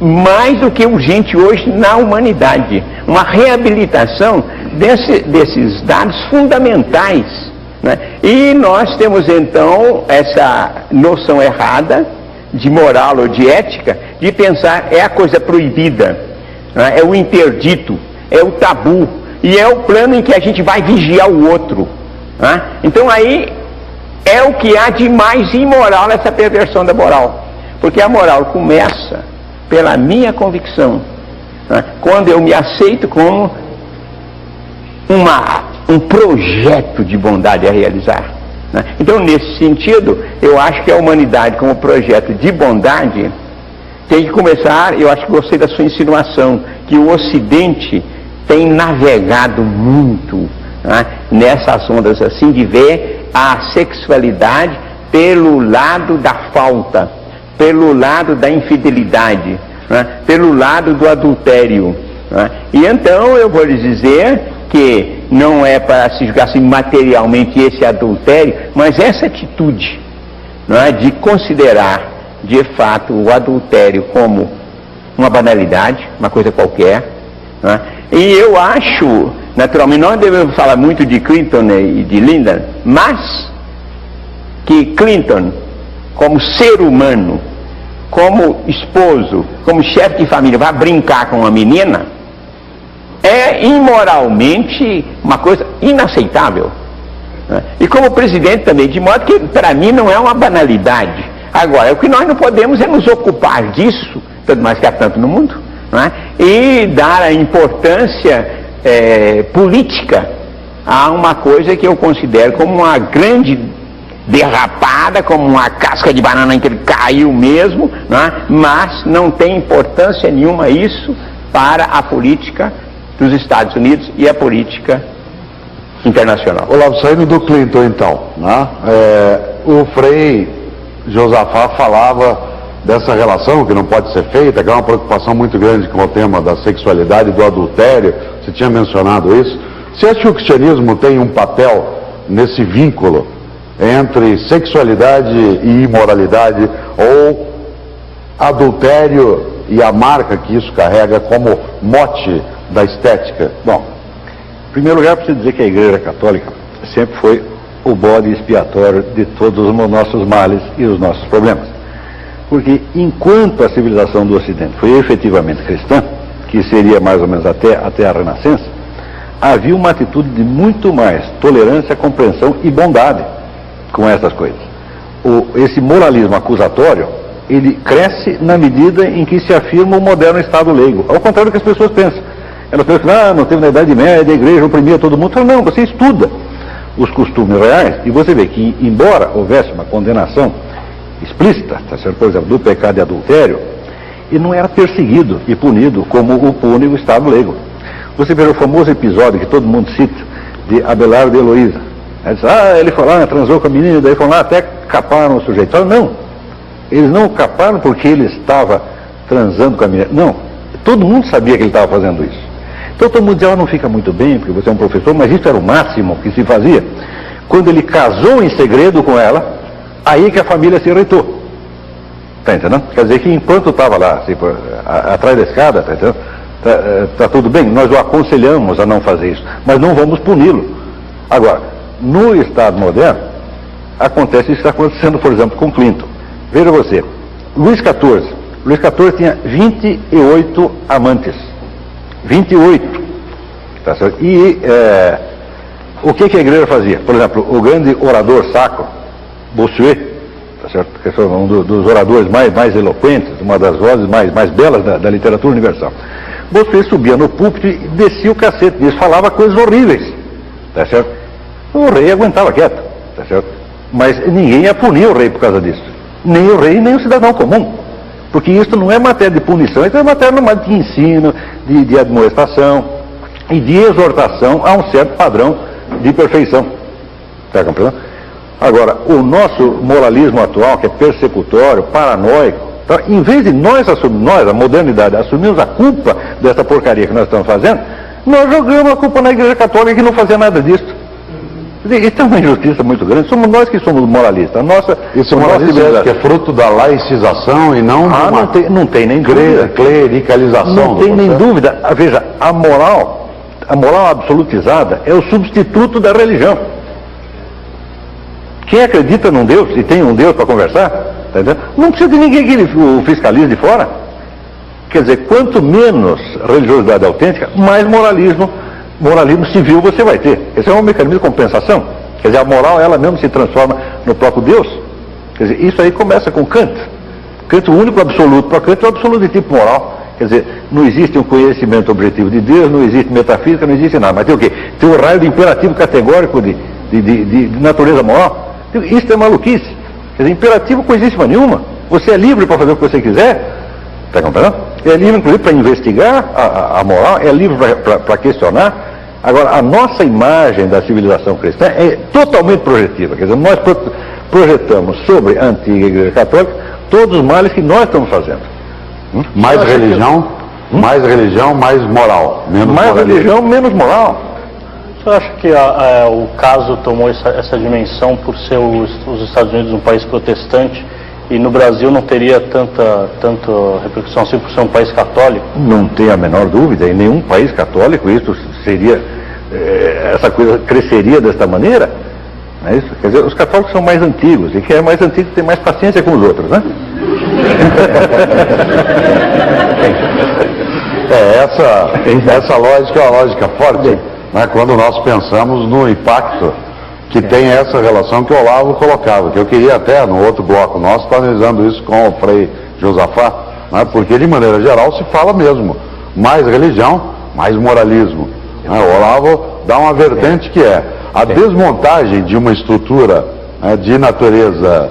mais do que urgente hoje na humanidade, uma reabilitação desses dados fundamentais, né? E nós temos então essa noção errada de moral ou de ética, de pensar é a coisa proibida, né? É o interdito, é o tabu, e é o plano em que a gente vai vigiar o outro, né? Então aí é o que há de mais imoral nessa perversão da moral, porque a moral começa pela minha convicção, né? Quando eu me aceito como um projeto de bondade a realizar, né? Então, nesse sentido, eu acho que a humanidade como projeto de bondade tem que começar. Eu acho que gostei da sua insinuação, que o Ocidente tem navegado muito, né, nessas ondas assim, de ver a sexualidade pelo lado da falta, pelo lado da infidelidade, né, pelo lado do adultério, né? E então eu vou lhes dizer que não é para se julgar assim materialmente esse adultério, mas essa atitude, né, de considerar de fato o adultério como uma banalidade, uma coisa qualquer, né? E eu acho, naturalmente, não devemos falar muito de Clinton e de Lyndon, mas que Clinton, como ser humano, como esposo, como chefe de família, vai brincar com uma menina, é imoralmente uma coisa inaceitável, né? E como presidente também, de modo que para mim não é uma banalidade. Agora, o que nós não podemos é nos ocupar disso, tanto mais que há tanto no mundo, não é? E dar a importância política a uma coisa que eu considero como uma grande derrapada, como uma casca de banana em que ele caiu mesmo, não é? Mas não tem importância nenhuma isso para a política dos Estados Unidos e a política internacional. Olavo, saindo do Clinton então, né? O Frei Josafá falava dessa relação que não pode ser feita, que é uma preocupação muito grande com o tema da sexualidade e do adultério. Você tinha mencionado isso. Você acha que o cristianismo tem um papel nesse vínculo entre sexualidade e imoralidade, ou adultério e a marca que isso carrega como mote da estética? Bom, em primeiro lugar, preciso dizer que a Igreja Católica sempre foi o bode expiatório de todos os nossos males e os nossos problemas. Porque enquanto a civilização do Ocidente foi efetivamente cristã, que seria mais ou menos até a Renascença, havia uma atitude de muito mais tolerância, compreensão e bondade com essas coisas. Esse moralismo acusatório, ele cresce na medida em que se afirma o moderno Estado leigo, ao contrário do que as pessoas pensam. Elas pensam, não teve na Idade Média, a igreja oprimia todo mundo. Não, você estuda os costumes reais e você vê que, embora houvesse uma condenação explícita, tá certo? Por exemplo, do pecado de adultério, ele não era perseguido e punido como o pune o Estado leigo. Você vê o famoso episódio que todo mundo cita, de Abelardo e Heloísa. Ele foi lá, transou com a menina, daí foram lá, até caparam o sujeito. Não, eles não caparam porque ele estava transando com a menina. Não, todo mundo sabia que ele estava fazendo isso. Então todo mundo dizia, não fica muito bem, porque você é um professor, mas isso era o máximo que se fazia. Quando ele casou em segredo com ela, aí que a família se irritou. Está entendendo? Quer dizer que enquanto estava lá, assim, atrás da escada, tá entendendo? Tá tudo bem, nós o aconselhamos a não fazer isso, mas não vamos puni-lo. Agora, no Estado moderno, acontece isso que está acontecendo, por exemplo, com Clinton. Veja você, Luís XIV tinha 28 amantes. 28. Tá certo? E o que a igreja fazia? Por exemplo, o grande orador sacro, Bossuet, tá certo? Que foi um dos oradores mais eloquentes, uma das vozes mais belas da literatura universal. Bossuet subia no púlpito e descia o cacete disso, falava coisas horríveis, tá certo? O rei aguentava quieto, tá certo? Mas ninguém ia punir o rei por causa disso. Nem o rei, nem o cidadão comum. Porque isso não é matéria de punição, isso é matéria de ensino, de admoestação e de exortação a um certo padrão de perfeição. Está compreendendo? Agora, o nosso moralismo atual, que é persecutório, paranoico, então, em vez de nós, a modernidade, assumirmos a culpa dessa porcaria que nós estamos fazendo, nós jogamos a culpa na Igreja Católica que não fazia nada disso. Isso é uma injustiça muito grande. Somos nós que somos moralistas. Isso é moralismo que é fruto da laicização e não não tem nem dúvida. Clericalização. Não tem nem dúvida. Veja, a moral absolutizada é o substituto da religião. Quem acredita num Deus e tem um Deus para conversar, tá entendendo? Não precisa de ninguém que o fiscalize de fora. Quer dizer, quanto menos religiosidade autêntica, mais moralismo civil você vai ter. Esse é um mecanismo de compensação. Quer dizer, a moral, ela mesmo se transforma no próprio Deus. Quer dizer, isso aí começa com Kant. Kant, o único absoluto para Kant é o absoluto de tipo moral. Quer dizer, não existe um conhecimento objetivo de Deus, não existe metafísica, não existe nada. Mas tem o quê? Tem o raio de imperativo categórico de natureza moral. Isso é maluquice. Quer dizer, imperativo coisíssima nenhuma. Você é livre para fazer o que você quiser. Está compreendendo? É livre, inclusive, para investigar a moral, é livre para questionar. Agora, a nossa imagem da civilização cristã é totalmente projetiva. Quer dizer, nós projetamos sobre a antiga Igreja Católica todos os males que nós estamos fazendo. Mais religião, mais moral. Mais religião, menos moral. Você acha que o caso tomou essa dimensão por ser os Estados Unidos um país protestante e no Brasil não teria tanta repercussão assim por ser um país católico? Não tem a menor dúvida. Em nenhum país católico isso seria, essa coisa cresceria desta maneira. Não é isso? Quer dizer, os católicos são mais antigos e quem é mais antigo tem mais paciência com os outros, né? Essa lógica é uma lógica forte, né? Quando nós pensamos no impacto que tem essa relação que o Olavo colocava, que eu queria até no outro bloco nosso estar analisando isso com o Frei Josafá, né? Porque de maneira geral se fala mesmo, mais religião, mais moralismo. Né? O Olavo dá uma vertente que é a desmontagem de uma estrutura, né, de natureza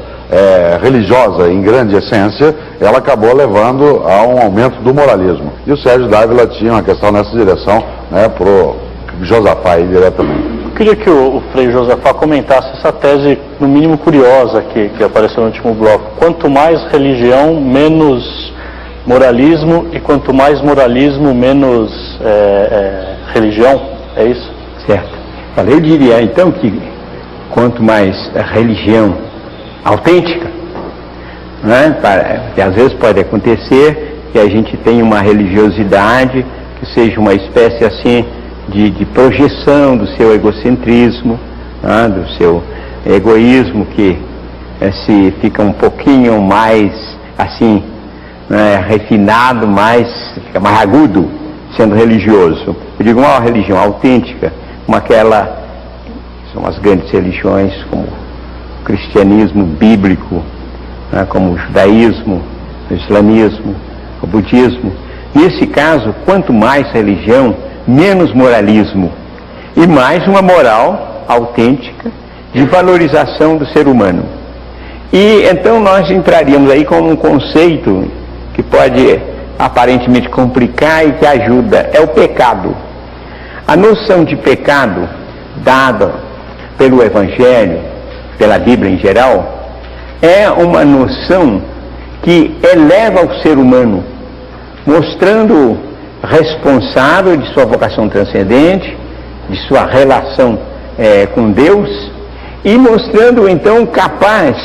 religiosa em grande essência, ela acabou levando a um aumento do moralismo. E o Sérgio Dávila tinha uma questão nessa direção, né, para o Josafá aí diretamente. Eu queria que o Frei Josafá comentasse essa tese, no mínimo curiosa, que apareceu no último bloco. Quanto mais religião, menos moralismo, e quanto mais moralismo, menos religião. É isso? Certo. Eu diria então que quanto mais religião autêntica, né, que às vezes pode acontecer que a gente tenha uma religiosidade que seja uma espécie assim de projeção do seu egocentrismo, né, do seu egoísmo, que se fica um pouquinho mais assim, né, refinado, fica mais agudo sendo religioso. Eu digo uma religião autêntica, como aquela, são as grandes religiões como o cristianismo bíblico, né, como o judaísmo, o islamismo, o budismo. Nesse caso, quanto mais religião, menos moralismo e mais uma moral autêntica de valorização do ser humano. E então nós entraríamos aí com um conceito que pode aparentemente complicar e que ajuda, é o pecado. A noção de pecado dada pelo Evangelho, pela Bíblia em geral, é uma noção que eleva o ser humano, mostrando responsável de sua vocação transcendente, de sua relação com Deus, e mostrando então capaz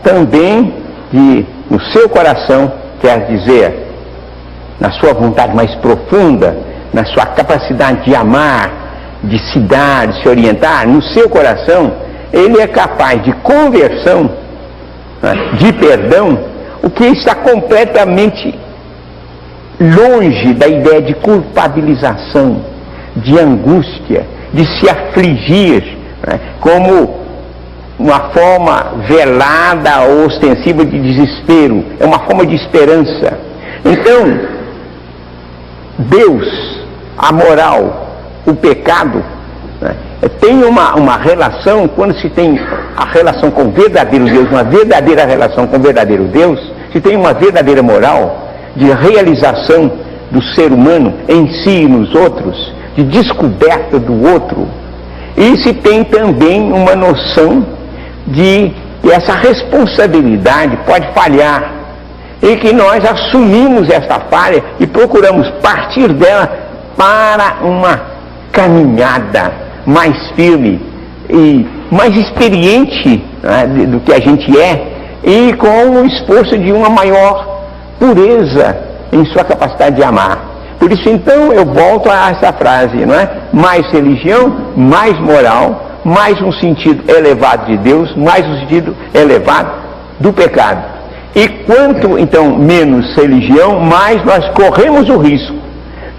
também de, no seu coração, quer dizer, na sua vontade mais profunda, na sua capacidade de amar, de se dar, de se orientar, no seu coração, ele é capaz de conversão, né, de perdão, o que está completamente longe da ideia de culpabilização, de angústia, de se afligir, né, como uma forma velada ou ostensiva de desespero. É uma forma de esperança. Então, Deus, a moral, o pecado, né, tem uma relação. Quando se tem a relação com o verdadeiro Deus, uma verdadeira relação com o verdadeiro Deus, que tem uma verdadeira moral de realização do ser humano em si e nos outros, de descoberta do outro, e se tem também uma noção de que essa responsabilidade pode falhar, e que nós assumimos essa falha e procuramos partir dela para uma caminhada mais firme e mais experiente, né, do que a gente é, e com o esforço de uma maior pureza em sua capacidade de amar. Por isso, então, eu volto a essa frase, não é? Mais religião, mais moral, mais um sentido elevado de Deus, mais um sentido elevado do pecado. E quanto, então, menos religião, mais nós corremos o risco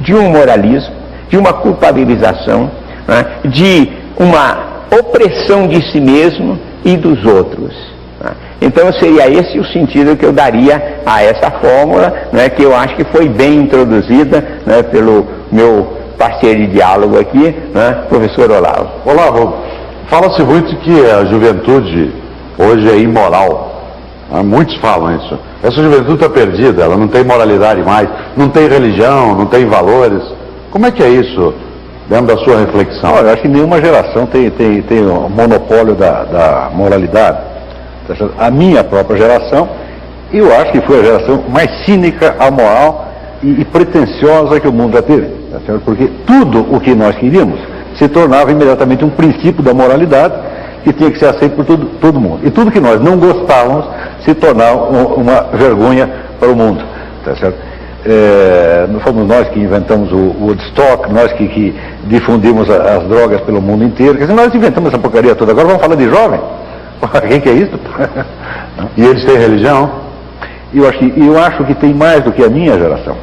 de um moralismo, de uma culpabilização, não é? De uma opressão de si mesmo e dos outros. Então seria esse o sentido que eu daria a essa fórmula, né, que eu acho que foi bem introduzida, né, pelo meu parceiro de diálogo aqui, né, professor Olavo. Olavo, fala-se muito que a juventude hoje é imoral. Muitos falam isso. Essa juventude está perdida, ela não tem moralidade mais, não tem religião, não tem valores. Como é que é isso dentro da sua reflexão? Olha, eu acho que nenhuma geração tem o monopólio da moralidade. A minha própria geração, eu acho que foi a geração mais cínica, amoral e pretensiosa que o mundo já teve, tá certo? Porque tudo o que nós queríamos se tornava imediatamente um princípio da moralidade que tinha que ser aceito por todo mundo. E tudo que nós não gostávamos se tornava uma vergonha para o mundo, tá certo? Não fomos nós que inventamos o Woodstock, nós que difundimos as drogas pelo mundo inteiro. Quer dizer, nós inventamos essa porcaria toda. Agora vamos falar de jovem? Quem que é isso? E eles têm religião? Eu acho que tem mais do que a minha geração.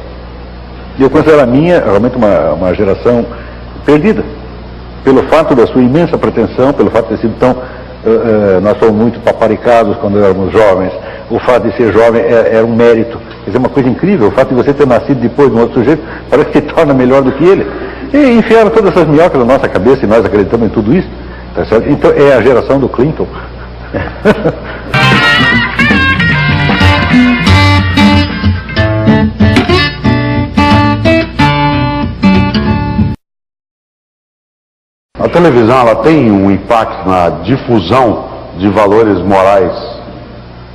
Eu considero a minha realmente uma geração perdida, pelo fato da sua imensa pretensão, pelo fato de ter sido tão... nós fomos muito paparicados quando éramos jovens. O fato de ser jovem era um mérito. Quer dizer, uma coisa incrível. O fato de você ter nascido depois de um outro sujeito parece que te torna melhor do que ele. E enfiaram todas essas minhocas na nossa cabeça e nós acreditamos em tudo isso. Tá certo? Então é a geração do Clinton. A televisão, ela tem um impacto na difusão de valores morais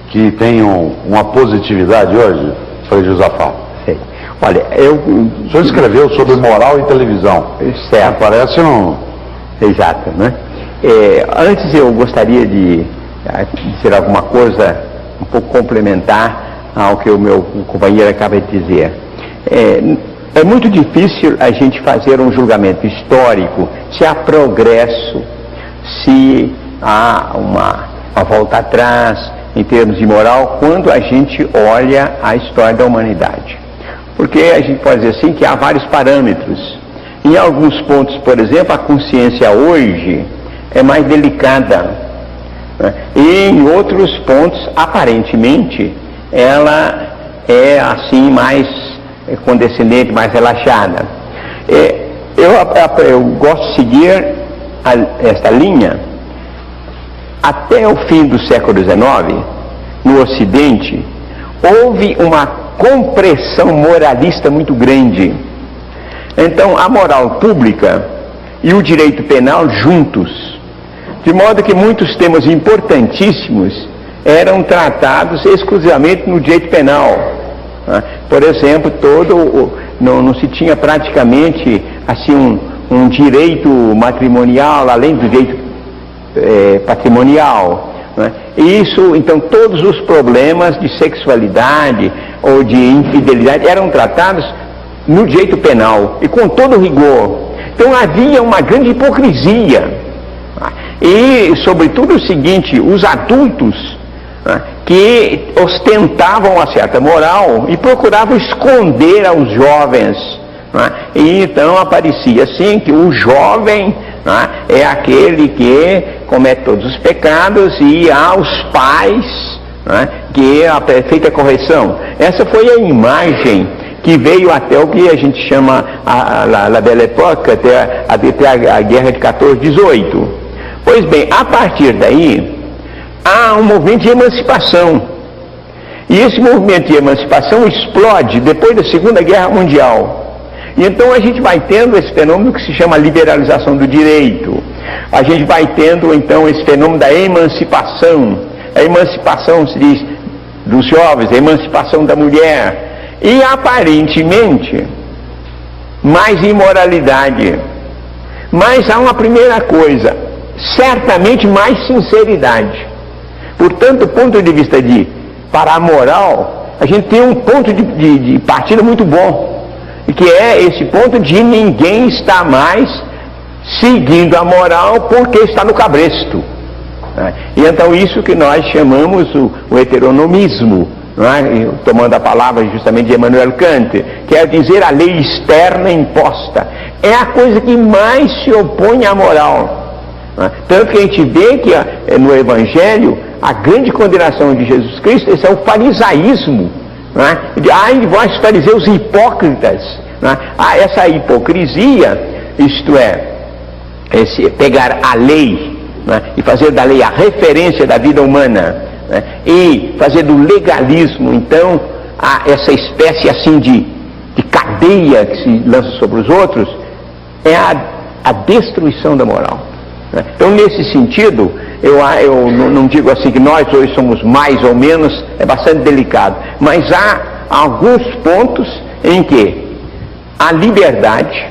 que tenham uma positividade hoje, Frei Josafá? Sim. Olha, o senhor escreveu sobre moral e televisão. Certo. Parece um... Exato, né? Antes eu gostaria de dizer alguma coisa um pouco complementar ao que o meu companheiro acaba de dizer. É muito difícil a gente fazer um julgamento histórico se há progresso, se há uma volta atrás em termos de moral, quando a gente olha a história da humanidade. Porque a gente pode dizer assim que há vários parâmetros. Em alguns pontos, por exemplo, a consciência hoje é mais delicada, né? E em outros pontos, aparentemente, ela é assim mais condescendente, mais relaxada. Eu gosto de seguir esta linha. Até o fim do século XIX, no Ocidente, houve uma compressão moralista muito grande. Então, a moral pública e o direito penal juntos, de modo que muitos temas importantíssimos eram tratados exclusivamente no direito penal. Por exemplo, não se tinha praticamente assim um direito matrimonial além do direito patrimonial. Isso, então, todos os problemas de sexualidade ou de infidelidade eram tratados no direito penal e com todo rigor. Então havia uma grande hipocrisia. E, sobretudo, o seguinte: os adultos que ostentavam uma certa moral e procuravam esconder aos jovens. E então aparecia assim que o jovem é aquele que comete todos os pecados e há os pais que é a perfeita correção. Essa foi a imagem que veio até o que a gente chama la Belle Époque, até a guerra de 14-18. Pois bem, a partir daí há um movimento de emancipação. E esse movimento de emancipação explode depois da Segunda Guerra Mundial. E então a gente vai tendo esse fenômeno que se chama liberalização do direito. A gente vai tendo então esse fenômeno da emancipação. A emancipação, se diz, dos jovens, a emancipação da mulher. E aparentemente, mais imoralidade. Mas há uma primeira coisa, certamente mais sinceridade. Portanto, do ponto de vista para a moral, a gente tem um ponto de partida muito bom, que é esse ponto de ninguém está mais seguindo a moral porque está no cabresto. E então isso que nós chamamos o heteronomismo, não é? Tomando a palavra justamente de Immanuel Kant, quer dizer a lei externa imposta. É a coisa que mais se opõe à moral. Tanto que a gente vê que no Evangelho a grande condenação de Jesus Cristo, esse é o farisaísmo. Ai de vós fariseus hipócritas. Essa hipocrisia, isto é, esse pegar a lei e fazer da lei a referência da vida humana, e fazer do legalismo então essa espécie assim de cadeia que se lança sobre os outros, é a destruição da moral. Então, nesse sentido, eu não digo assim que nós hoje somos mais ou menos, é bastante delicado, mas há alguns pontos em que a liberdade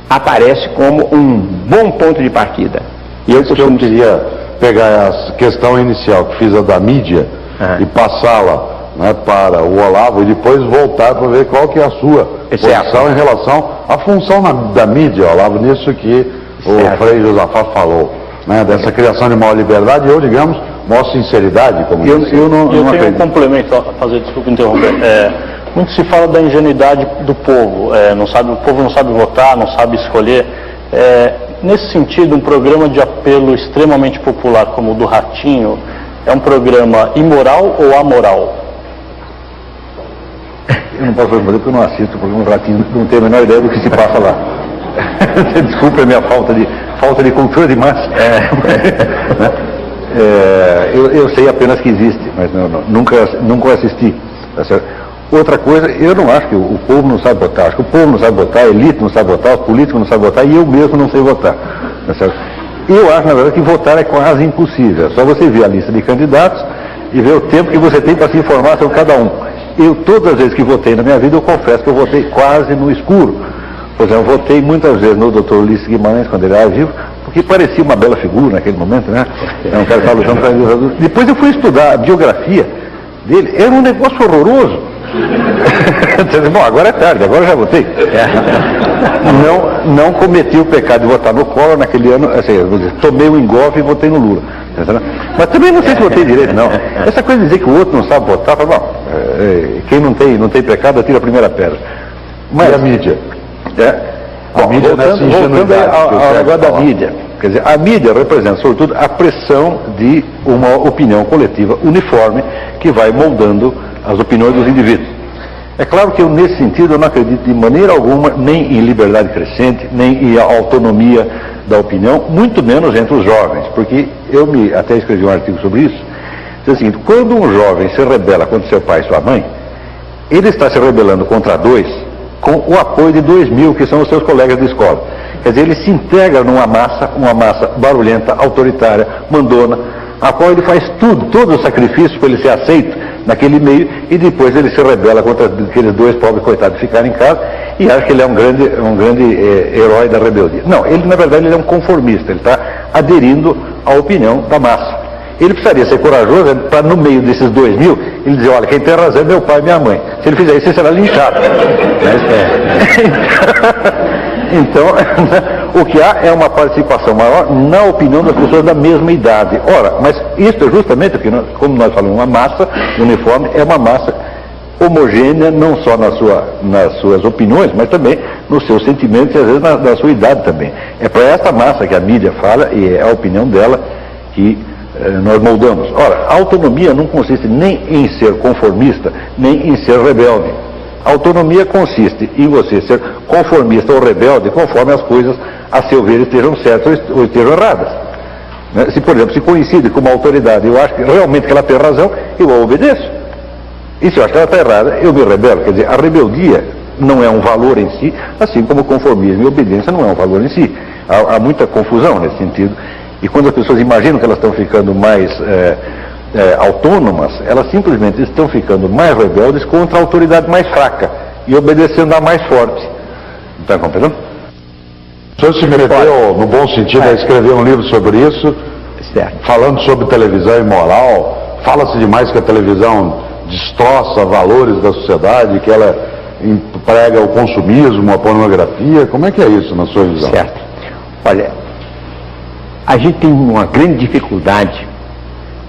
aparece como um bom ponto de partida. E eu queria pegar a questão inicial que fiz a da mídia e passá-la para o Olavo e depois voltar para ver qual que é a sua posição em relação à função da mídia, Olavo, nisso que o Frei Josafá falou, dessa criação de maior liberdade e eu, digamos, maior sinceridade. Como eu tenho um complemento a fazer, desculpa interromper. Muito se fala da ingenuidade do povo, o povo não sabe votar, não sabe escolher. Nesse sentido, um programa de apelo extremamente popular como o do Ratinho é um programa imoral ou amoral? Eu não posso responder porque eu não assisto o programa do Ratinho, não tenho a menor ideia do que se passa lá. Desculpe a minha falta de cultura de massa. Eu sei apenas que existe, mas nunca assisti. Tá certo? Outra coisa, eu não acho que o povo não sabe votar, acho que o povo não sabe votar, a elite não sabe votar, os políticos não sabem votar e eu mesmo não sei votar. Tá certo? Eu acho, na verdade, que votar é quase impossível. É só você ver a lista de candidatos e ver o tempo que você tem para se informar sobre cada um. Eu, todas as vezes que votei na minha vida, eu confesso que eu votei quase no escuro. Por exemplo, eu votei muitas vezes no Dr. Ulisses Guimarães, quando ele era vivo, porque parecia uma bela figura naquele momento, né? Era um cara que estava lutando para a literatura. Depois eu fui estudar a biografia dele, era um negócio horroroso. Bom, agora é tarde, agora eu já votei. Não cometi o pecado de votar no Collor naquele ano, assim, eu vou dizer, tomei o engolfe e votei no Lula. Mas também não sei se votei direito, não. Essa coisa de dizer que o outro não sabe votar, fala, bom, quem não tem pecado, atira a primeira pedra. Mas e a mídia? A mídia voltando ao negócio da mídia. Quer dizer, a mídia representa, sobretudo, a pressão de uma opinião coletiva uniforme que vai moldando as opiniões dos indivíduos. É claro que eu, nesse sentido, eu não acredito de maneira alguma nem em liberdade crescente, nem em autonomia da opinião, muito menos entre os jovens, porque eu até escrevi um artigo sobre isso. Diz o seguinte: quando um jovem se rebela contra seu pai e sua mãe, ele está se rebelando contra dois com o apoio de 2.000 que são os seus colegas de escola. Quer dizer, ele se integra uma massa barulhenta, autoritária, mandona, a qual ele faz todo o sacrifício para ele ser aceito naquele meio, e depois ele se rebela contra aqueles dois pobres coitados que ficaram em casa e acha que ele é um grande herói da rebeldia. Não, ele na verdade ele é um conformista, ele está aderindo à opinião da massa. Ele precisaria ser corajoso para, no meio desses 2.000, ele dizer: olha, quem tem razão é meu pai e minha mãe. Se ele fizer isso, ele será linchado. Então, o que há é uma participação maior na opinião das pessoas da mesma idade. Ora, mas isso é justamente porque, como nós falamos, uma massa uniforme é uma massa homogênea, não só nas suas opiniões, mas também nos seus sentimentos e às vezes na sua idade também. É para essa massa que a mídia fala e é a opinião dela que nós moldamos. Ora, a autonomia não consiste nem em ser conformista, nem em ser rebelde. A autonomia consiste em você ser conformista ou rebelde conforme as coisas, a seu ver, estejam certas ou estejam erradas. Se, por exemplo, se coincide com uma autoridade, eu acho que realmente que ela tem razão, eu a obedeço. E se eu acho que ela está errada, eu me rebelo. Quer dizer, a rebeldia não é um valor em si, assim como o conformismo e a obediência não é um valor em si. Há muita confusão nesse sentido. E quando as pessoas imaginam que elas estão ficando mais autônomas, elas simplesmente estão ficando mais rebeldes contra a autoridade mais fraca e obedecendo a mais forte. Está compreendendo? O senhor se meteu, no bom sentido, a escrever um livro sobre isso, Certo. falando sobre televisão e moral. Fala-se demais que a televisão destroça valores da sociedade, que ela emprega o consumismo, a pornografia. Como é que é isso na sua visão? Certo. Olha, a gente tem uma grande dificuldade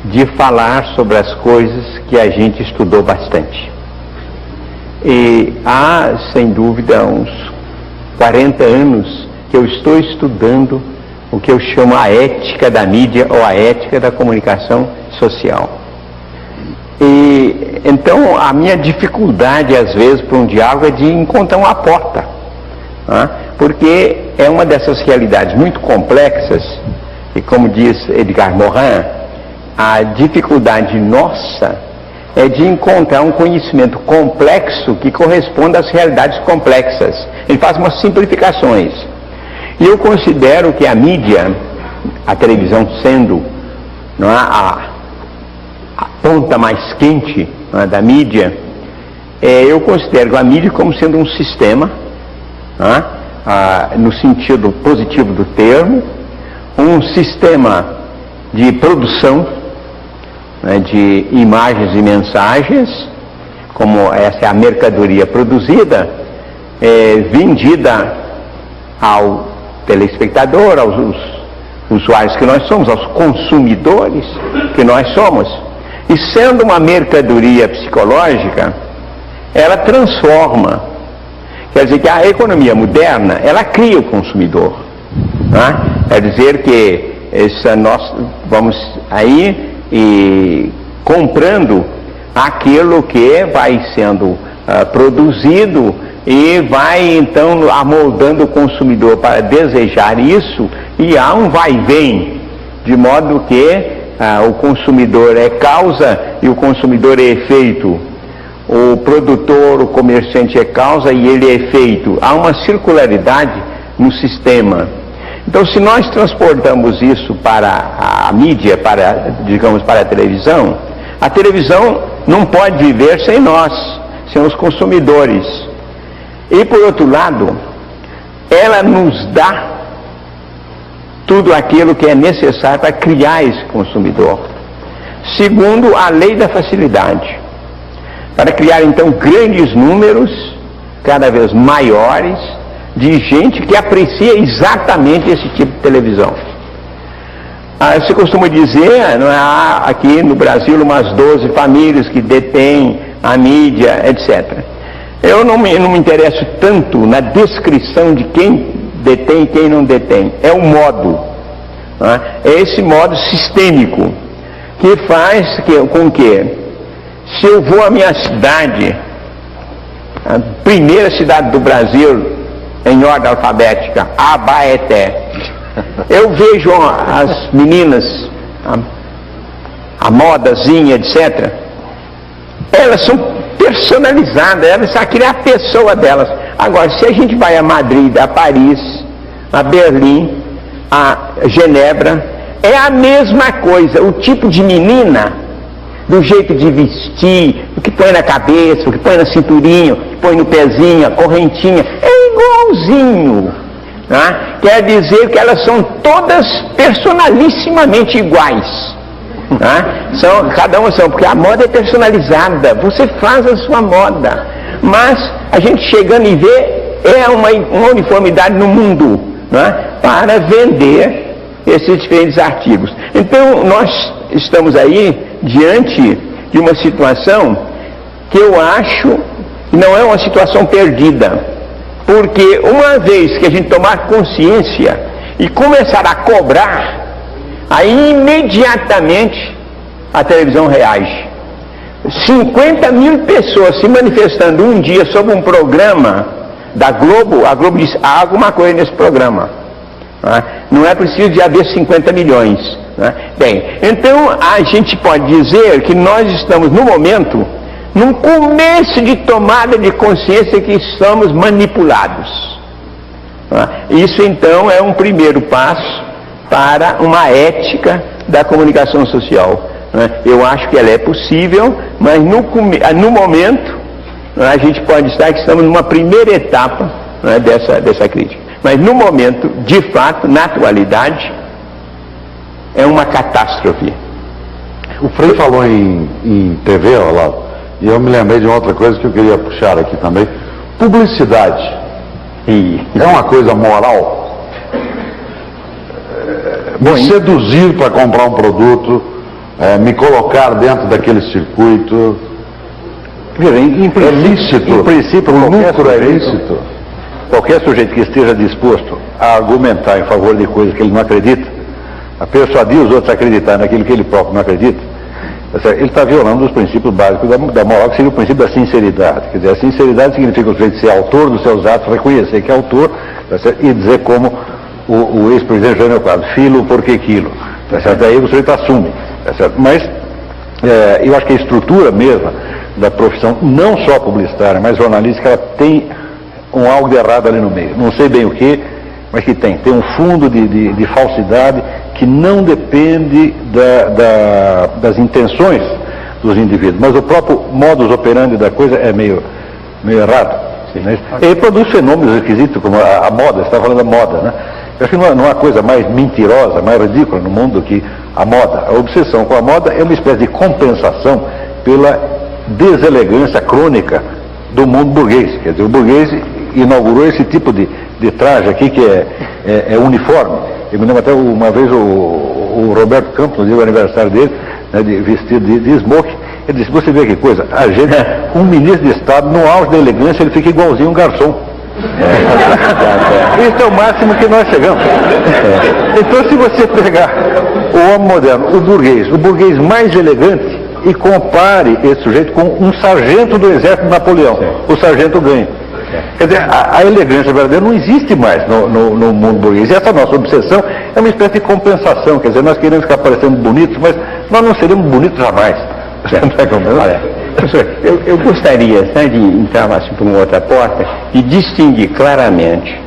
de falar sobre as coisas que a gente estudou bastante. E há, sem dúvida, uns 40 anos que eu estou estudando o que eu chamo a ética da mídia ou a ética da comunicação social. E então a minha dificuldade às vezes para um diálogo é de encontrar uma porta, né? Porque é uma dessas realidades muito complexas e, como diz Edgar Morin, a dificuldade nossa é de encontrar um conhecimento complexo que corresponda às realidades complexas. Ele faz umas simplificações. E eu considero que a mídia, a televisão sendo, não é, a ponta mais quente, não é, da mídia, eu considero a mídia como sendo um sistema, não é, no sentido positivo do termo, um sistema de produção, né, de imagens e mensagens, como essa é a mercadoria produzida, vendida ao telespectador, aos usuários que nós somos, aos consumidores que nós somos. E sendo uma mercadoria psicológica, ela transforma. Quer dizer que a economia moderna, ela cria o consumidor, né? Quer dizer que nós vamos aí e comprando aquilo que vai sendo produzido e vai então amoldando o consumidor para desejar isso, e há um vai e vem, de modo que o consumidor é causa e o consumidor é efeito, o produtor, o comerciante é causa e ele é efeito. Há uma circularidade no sistema. Então, se nós transportamos isso para a mídia, digamos, para a televisão não pode viver sem nós, sem os consumidores. E, por outro lado, ela nos dá tudo aquilo que é necessário para criar esse consumidor. Segundo a lei da facilidade, para criar, então, grandes números, cada vez maiores, de gente que aprecia exatamente esse tipo de televisão. Se costuma dizer, não é, há aqui no Brasil umas 12 famílias que detêm a mídia, etc. Eu não me interesso tanto na descrição de quem detém e quem não detém. É o modo, né? É esse modo sistêmico que faz com que, se eu vou à minha cidade, a primeira cidade do Brasil em ordem alfabética, Abaeté, eu vejo as meninas, a modazinha, etc. Elas são personalizadas, elas aquilo é a pessoa delas. Agora, se a gente vai a Madrid, a Paris, a Berlim, a Genebra, é a mesma coisa. O tipo de menina, do jeito de vestir, o que põe na cabeça, o que põe na cinturinha, o que põe no pezinho, a correntinha, é igualzinho, né? Quer dizer que elas são todas personalissimamente iguais, né? Cada uma são, porque a moda é personalizada, você faz a sua moda, mas a gente chegando e vê, é uma uniformidade no mundo, né? Para vender esses diferentes artigos. Então nós estamos aí diante de uma situação que eu acho que não é uma situação perdida, porque uma vez que a gente tomar consciência e começar a cobrar, aí imediatamente a televisão reage. 50 mil pessoas se manifestando um dia sobre um programa da Globo, a Globo diz, há alguma coisa nesse programa. Não é preciso de haver 50 milhões. Bem, então a gente pode dizer que nós estamos no momento num começo de tomada de consciência que somos manipulados. Isso então é um primeiro passo para uma ética da comunicação social. Eu acho que ela é possível, mas no momento a gente pode estar que estamos numa primeira etapa dessa crítica. Mas no momento, de fato, na atualidade, é uma catástrofe. O Frei falou em TV, Olavo, e eu me lembrei de uma outra coisa que eu queria puxar aqui também. Publicidade. É uma coisa moral? Me seduzir para comprar um produto, me colocar dentro daquele circuito. É lícito. Em princípio, o lucro é lícito. Qualquer sujeito que esteja disposto a argumentar em favor de coisas que ele não acredita, a persuadir os outros a acreditar naquilo que ele próprio não acredita, ele está violando os princípios básicos da moral, que seria o princípio da sinceridade. Quer dizer, a sinceridade significa o sujeito ser autor dos seus atos, reconhecer que é autor, e dizer como o ex-presidente Jânio Quadros, filo porque quilo. Daí o sujeito assume. Mas eu acho que a estrutura mesma da profissão, não só publicitária, mas jornalística, ela tem algo de errado ali no meio. Não sei bem o que, mas que tem um fundo de falsidade que não depende das intenções dos indivíduos, mas o próprio modus operandi da coisa é meio errado. Né? Ele produz fenômenos esquisitos como a moda, você está falando da moda, né? Eu acho que não há coisa mais mentirosa, mais ridícula no mundo do que a moda. A obsessão com a moda é uma espécie de compensação pela deselegância crônica do mundo burguês. Quer dizer, o burguês inaugurou esse tipo de traje aqui que é uniforme. Eu me lembro até uma vez o Roberto Campos, no dia do aniversário dele, né, vestido de smoke, ele disse, você vê que coisa, a gente, um ministro de Estado, no auge da elegância, ele fica igualzinho um garçom. Isso é o máximo que nós chegamos. Então, se você pegar o homem moderno, o burguês mais elegante, e compare esse sujeito com um sargento do exército de Napoleão, o sargento ganha. Quer dizer, a elegância verdadeira não existe mais no mundo burguês. E essa nossa obsessão é uma espécie de compensação. Quer dizer, nós queremos ficar parecendo bonitos, mas nós não seremos bonitos jamais. Olha, professor, eu gostaria de entrar assim por uma outra porta e distinguir claramente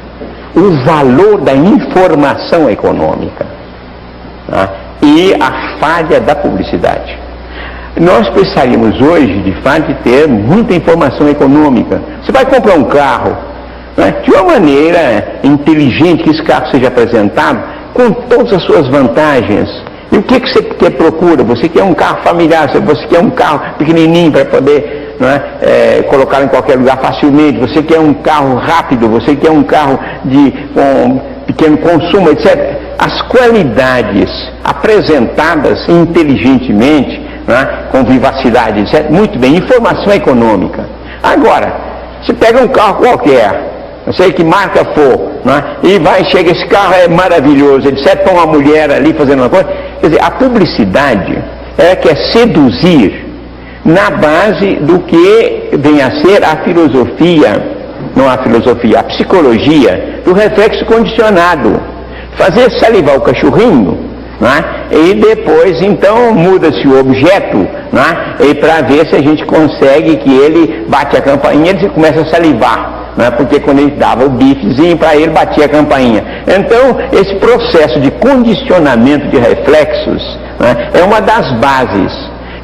o valor da informação econômica, tá? E a falha da publicidade. Nós precisaríamos hoje, de fato, de ter muita informação econômica. Você vai comprar um carro, né, de uma maneira inteligente, que esse carro seja apresentado com todas as suas vantagens. E o que você procura? Você quer um carro familiar, você quer um carro pequenininho para poder, né, colocá-lo em qualquer lugar facilmente, você quer um carro rápido, você quer um carro com pequeno consumo, etc. As qualidades apresentadas inteligentemente, né, com vivacidade, etc. Muito bem, informação econômica. Agora, você pega um carro qualquer, não sei que marca for, né, e chega, esse carro é maravilhoso, etc. Põe uma mulher ali fazendo uma coisa. Quer dizer, a publicidade, ela quer seduzir na base do que vem a ser a filosofia, não a filosofia, a psicologia do reflexo condicionado. Fazer salivar o cachorrinho, né? E depois então muda-se o objeto, né? E para ver se a gente consegue que ele bate a campainha, ele começa a salivar, né? Porque quando ele dava o bifezinho para ele, batia a campainha. Então esse processo de condicionamento de reflexos, né, é uma das bases.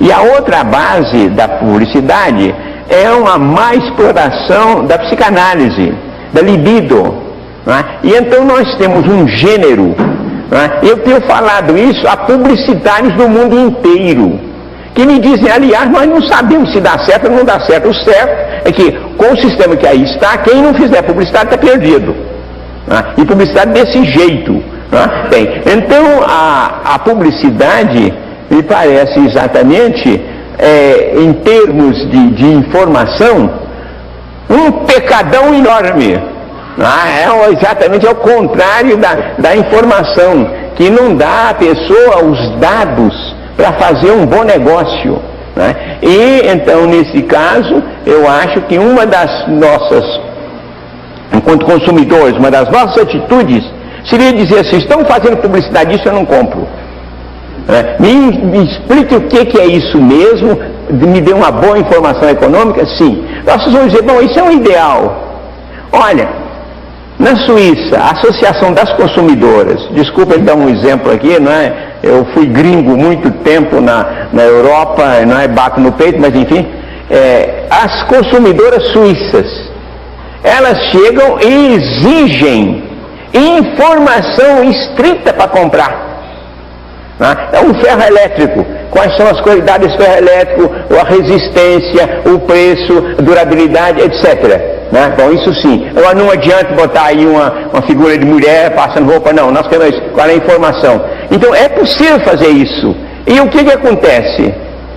E a outra base da publicidade é uma má exploração da psicanálise, da libido, né? E então nós temos um gênero. Eu tenho falado isso a publicitários do mundo inteiro, que me dizem, aliás, nós não sabemos se dá certo ou não dá certo. O certo é que, com o sistema que aí está, quem não fizer publicidade está perdido. E publicidade desse jeito. Bem, então, a publicidade me parece exatamente, em termos de informação, um pecadão enorme. Exatamente ao contrário da informação, que não dá à pessoa os dados para fazer um bom negócio, né? E então, nesse caso, eu acho que uma das nossas, enquanto consumidores, uma das nossas atitudes seria dizer assim, estão fazendo publicidade disso, eu não compro. Me explique o que é isso mesmo, me dê uma boa informação econômica? Sim. Nós vamos dizer, bom, isso é um ideal. Olha, na Suíça, a Associação das Consumidoras, desculpa dar um exemplo aqui, não é? Eu fui gringo muito tempo na Europa, não é? Bato no peito, mas enfim, as consumidoras suíças, elas chegam e exigem informação estrita para comprar. É um ferro elétrico. Quais são as qualidades do ferro elétrico, a resistência, o preço, durabilidade, etc. Bom, isso sim. Agora não adianta botar aí uma figura de mulher passando roupa, não. Nós queremos qual é a informação. Então é possível fazer isso. E o que acontece?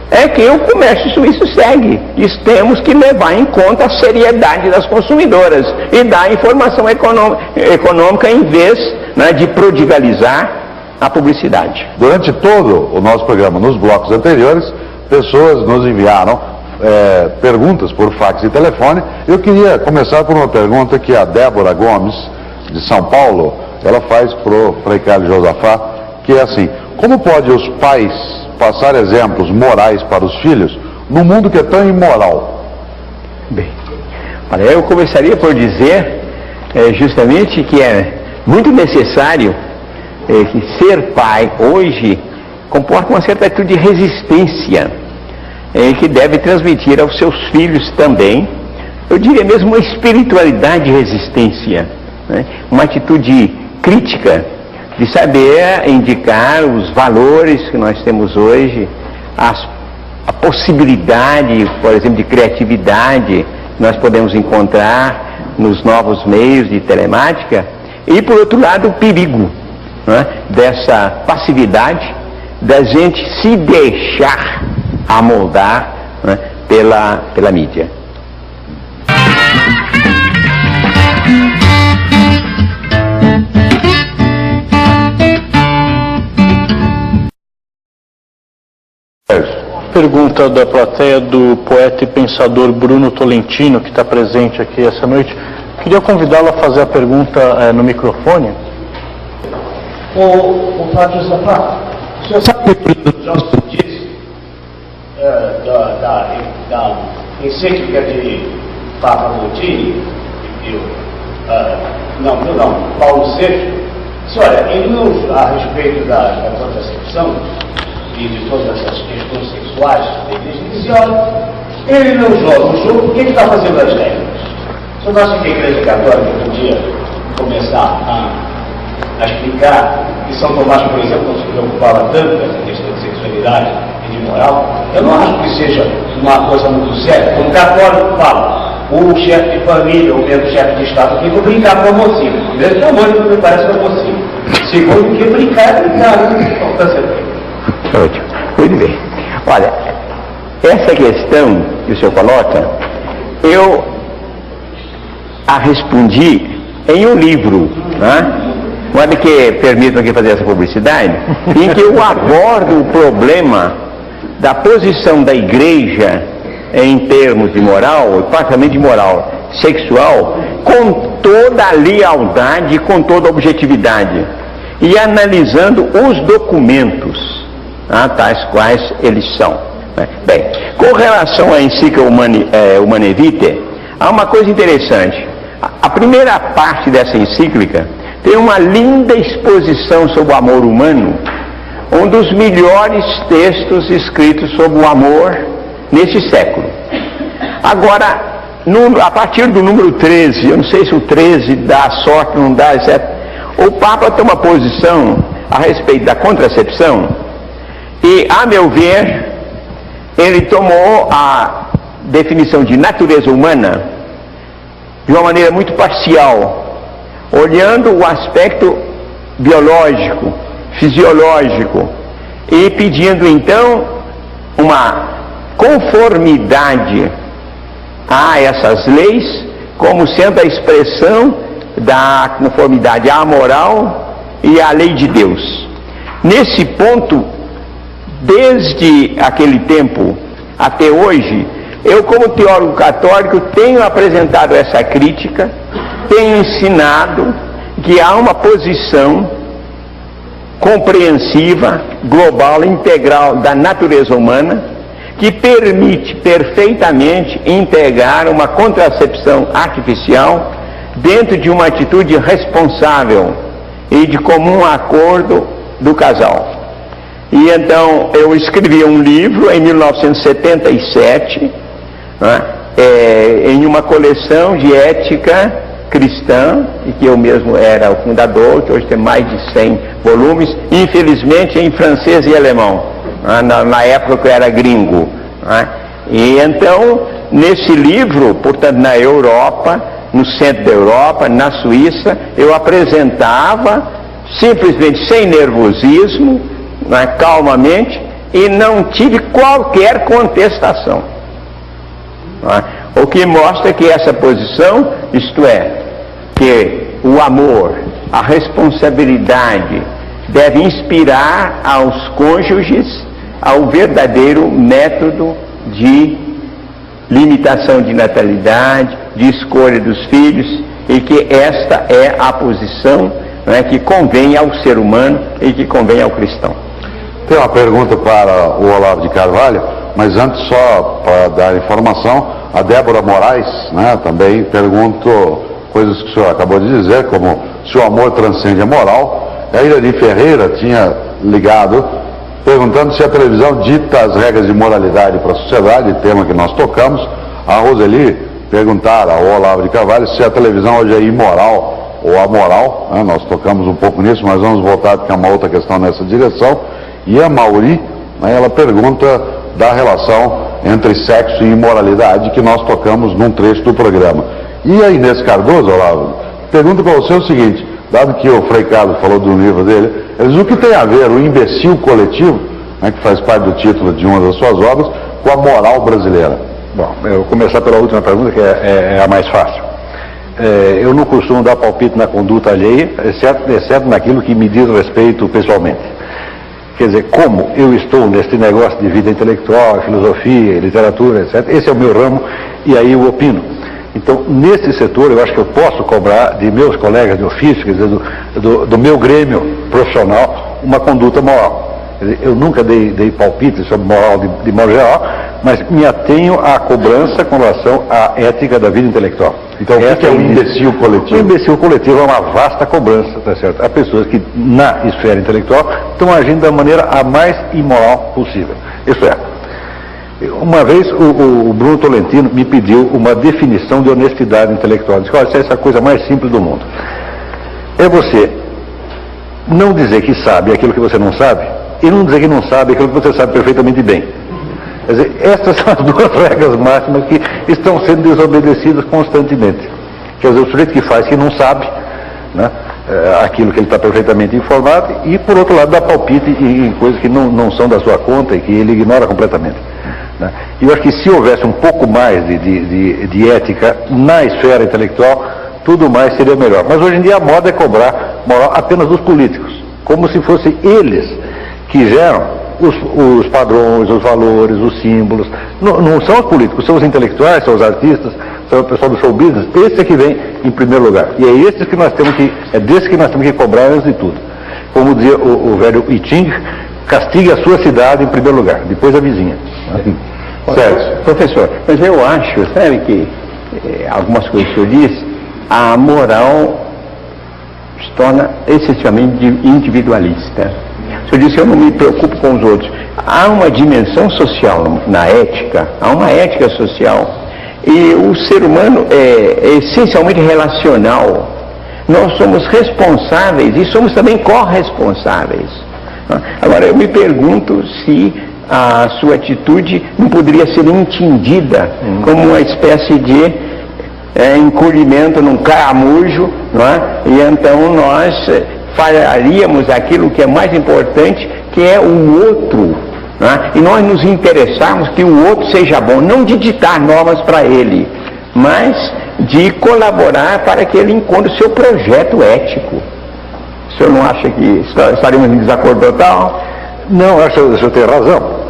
É que o comércio suíço segue. E temos que levar em conta a seriedade das consumidoras e dar informação econômica em vez, né, de prodigalizar a publicidade. Durante todo o nosso programa, nos blocos anteriores, pessoas nos enviaram perguntas por fax e telefone. Eu queria começar por uma pergunta que a Débora Gomes, de São Paulo, ela faz para o Frei Carlos Josafá, que é assim: como pode os pais passar exemplos morais para os filhos num mundo que é tão imoral? Bem, olha, eu começaria por dizer justamente que é muito necessário que ser pai hoje comporta uma certa atitude de resistência que deve transmitir aos seus filhos também, eu diria mesmo uma espiritualidade de resistência, né? Uma atitude crítica de saber indicar os valores que nós temos hoje, a possibilidade, por exemplo, de criatividade que nós podemos encontrar nos novos meios de telemática, e por outro lado o perigo, né, dessa passividade, da gente se deixar amoldar, né, pela mídia. Pergunta da plateia do poeta e pensador Bruno Tolentino, que está presente aqui essa noite. Queria convidá-lo a fazer a pergunta no microfone. O Flávio Josafá, o senhor sabe que o João disse da encíclica de Papa Montini, Paulo VI, olha, ele não, a respeito da contracepção e de todas essas questões sexuais da igreja, ele dizia, olha, ele não joga o jogo, por que ele está fazendo as regras? O senhor acha que a igreja católica podia começar a explicar que São Tomás, por exemplo, não se preocupava tanto com essa questão de sexualidade e de moral? Eu não acho que seja uma coisa muito séria. Como católico fala, o chefe de família, ou mesmo chefe de Estado, tem que brincar com a mocinha. Primeiro que a mãe não me parece uma mocinha. Segundo que brincar é brincar, né? Então está sendo. Ótimo. Muito bem. Olha, essa questão que o senhor coloca, eu a respondi em um livro, né? Olha que permitam aqui fazer essa publicidade, em que eu abordo o problema da posição da igreja em termos de moral, particularmente de moral sexual, com toda a lealdade, com toda a objetividade, e analisando os documentos, tais quais eles são. Bem, com relação à encíclica Humanae Vitae, há uma coisa interessante. A primeira parte dessa encíclica tem uma linda exposição sobre o amor humano, um dos melhores textos escritos sobre o amor neste século. Agora, a partir do número 13, eu não sei se o 13 dá sorte, não dá, etc. O Papa tem uma posição a respeito da contracepção e, a meu ver, ele tomou a definição de natureza humana de uma maneira muito parcial, olhando o aspecto biológico, fisiológico, e pedindo então uma conformidade a essas leis como sendo a expressão da conformidade à moral e à lei de Deus. Nesse ponto, desde aquele tempo até hoje, eu, como teólogo católico, tenho apresentado essa crítica, tenho ensinado que há uma posição compreensiva, global, integral da natureza humana, que permite perfeitamente integrar uma contracepção artificial dentro de uma atitude responsável e de comum acordo do casal. E então eu escrevi um livro em 1977, né, em uma coleção de ética cristã, e que eu mesmo era o fundador, que hoje tem mais de 100 volumes, infelizmente em francês e alemão, né, na época que eu era gringo. Né. E então, nesse livro, portanto, na Europa, no centro da Europa, na Suíça, eu apresentava, simplesmente sem nervosismo, né, calmamente, e não tive qualquer contestação. Né. O que mostra que essa posição, isto é, que o amor, a responsabilidade, deve inspirar aos cônjuges ao verdadeiro método de limitação de natalidade, de escolha dos filhos, e que esta é a posição, né, que convém ao ser humano e que convém ao cristão. Tem uma pergunta para o Olavo de Carvalho, mas antes, só para dar informação, a Débora Moraes, né, também perguntou coisas que o senhor acabou de dizer, como se o amor transcende a moral. A Irani Ferreira tinha ligado perguntando se a televisão dita as regras de moralidade para a sociedade, tema que nós tocamos. A Roseli perguntara ao Olavo de Carvalho se a televisão hoje é imoral ou amoral, né? Nós tocamos um pouco nisso, mas vamos voltar porque é uma outra questão nessa direção. E a Mauri, né, ela pergunta da relação entre sexo e imoralidade, que nós tocamos num trecho do programa. E a Inês Cardoso, Olavo, pergunta para você o seguinte: dado que o Frei Carlos falou do livro dele, ele diz, o que tem a ver o imbecil coletivo, né, que faz parte do título de uma das suas obras, com a moral brasileira? Bom, eu vou começar pela última pergunta, que é a mais fácil. Eu não costumo dar palpite na conduta alheia, exceto naquilo que me diz respeito pessoalmente. Quer dizer, como eu estou nesse negócio de vida intelectual, filosofia, literatura, etc., esse é o meu ramo, e aí eu opino. Então, nesse setor, eu acho que eu posso cobrar de meus colegas de ofício, quer dizer, do meu grêmio profissional, uma conduta moral. Quer dizer, eu nunca dei palpite sobre moral de modo geral, mas me atenho à cobrança com relação à ética da vida intelectual. Então, o que é o imbecil coletivo? O imbecil coletivo é uma vasta cobrança, tá certo? Há pessoas que, na esfera intelectual, estão agindo da maneira a mais imoral possível. Isso é, uma vez o Bruno Tolentino me pediu uma definição de honestidade intelectual. Ele disse, olha, essa é a coisa mais simples do mundo. É você não dizer que sabe aquilo que você não sabe, e não dizer que não sabe aquilo que você sabe perfeitamente bem. Quer dizer, essas são as duas regras máximas que estão sendo desobedecidas constantemente. Quer dizer, o sujeito que faz que não sabe, né, aquilo que ele está perfeitamente informado, e por outro lado dá palpite em coisas que não são da sua conta e que ele ignora completamente. Né? E eu acho que se houvesse um pouco mais de ética na esfera intelectual, tudo mais seria melhor. Mas hoje em dia a moda é cobrar moral apenas dos políticos, como se fossem eles que geram os padrões, os valores, os símbolos. Não são os políticos, são os intelectuais, são os artistas, são o pessoal do show business. Esse é que vem em primeiro lugar. E é desse que nós temos que cobrar antes de tudo. Como dizia o velho I Ching, castigue a sua cidade em primeiro lugar, depois a vizinha. Certo. Professor, mas eu acho, sabe, que algumas coisas que eu disse, a moral se torna excessivamente individualista. O senhor disse que eu não me preocupo com os outros. Há uma dimensão social na ética, há uma ética social, e o ser humano é essencialmente relacional. Nós somos responsáveis e somos também corresponsáveis. Agora, eu me pergunto se a sua atitude não poderia ser entendida como uma espécie de encolhimento num caramujo, não é? E então nós faríamos aquilo que é mais importante, que é o outro, não é? E nós nos interessarmos que o outro seja bom, não de ditar normas para ele, mas de colaborar para que ele encontre o seu projeto ético. O senhor não acha que estaríamos em desacordo total? Não, acho que o senhor tem razão.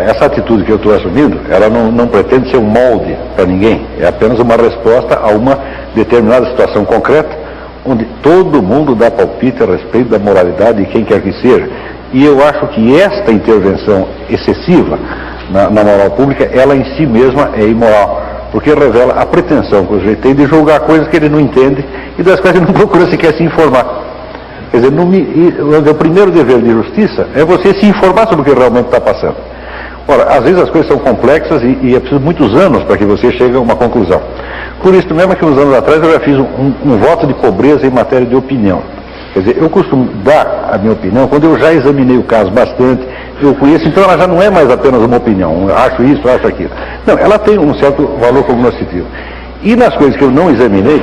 Essa atitude que eu estou assumindo, ela não pretende ser um molde para ninguém. É apenas uma resposta a uma determinada situação concreta, onde todo mundo dá palpite a respeito da moralidade de quem quer que seja. E eu acho que esta intervenção excessiva na moral pública, ela em si mesma é imoral, porque revela a pretensão que o sujeito tem de julgar coisas que ele não entende e das quais ele não procura sequer se informar. Quer dizer, o primeiro dever de justiça é você se informar sobre o que realmente está passando. Ora, às vezes as coisas são complexas e é preciso muitos anos para que você chegue a uma conclusão. Por isso mesmo que uns anos atrás eu já fiz um voto de pobreza em matéria de opinião. Quer dizer, eu costumo dar a minha opinião quando eu já examinei o caso bastante, eu conheço, então ela já não é mais apenas uma opinião, acho isso, acho aquilo. Não, ela tem um certo valor cognoscitivo. E nas coisas que eu não examinei,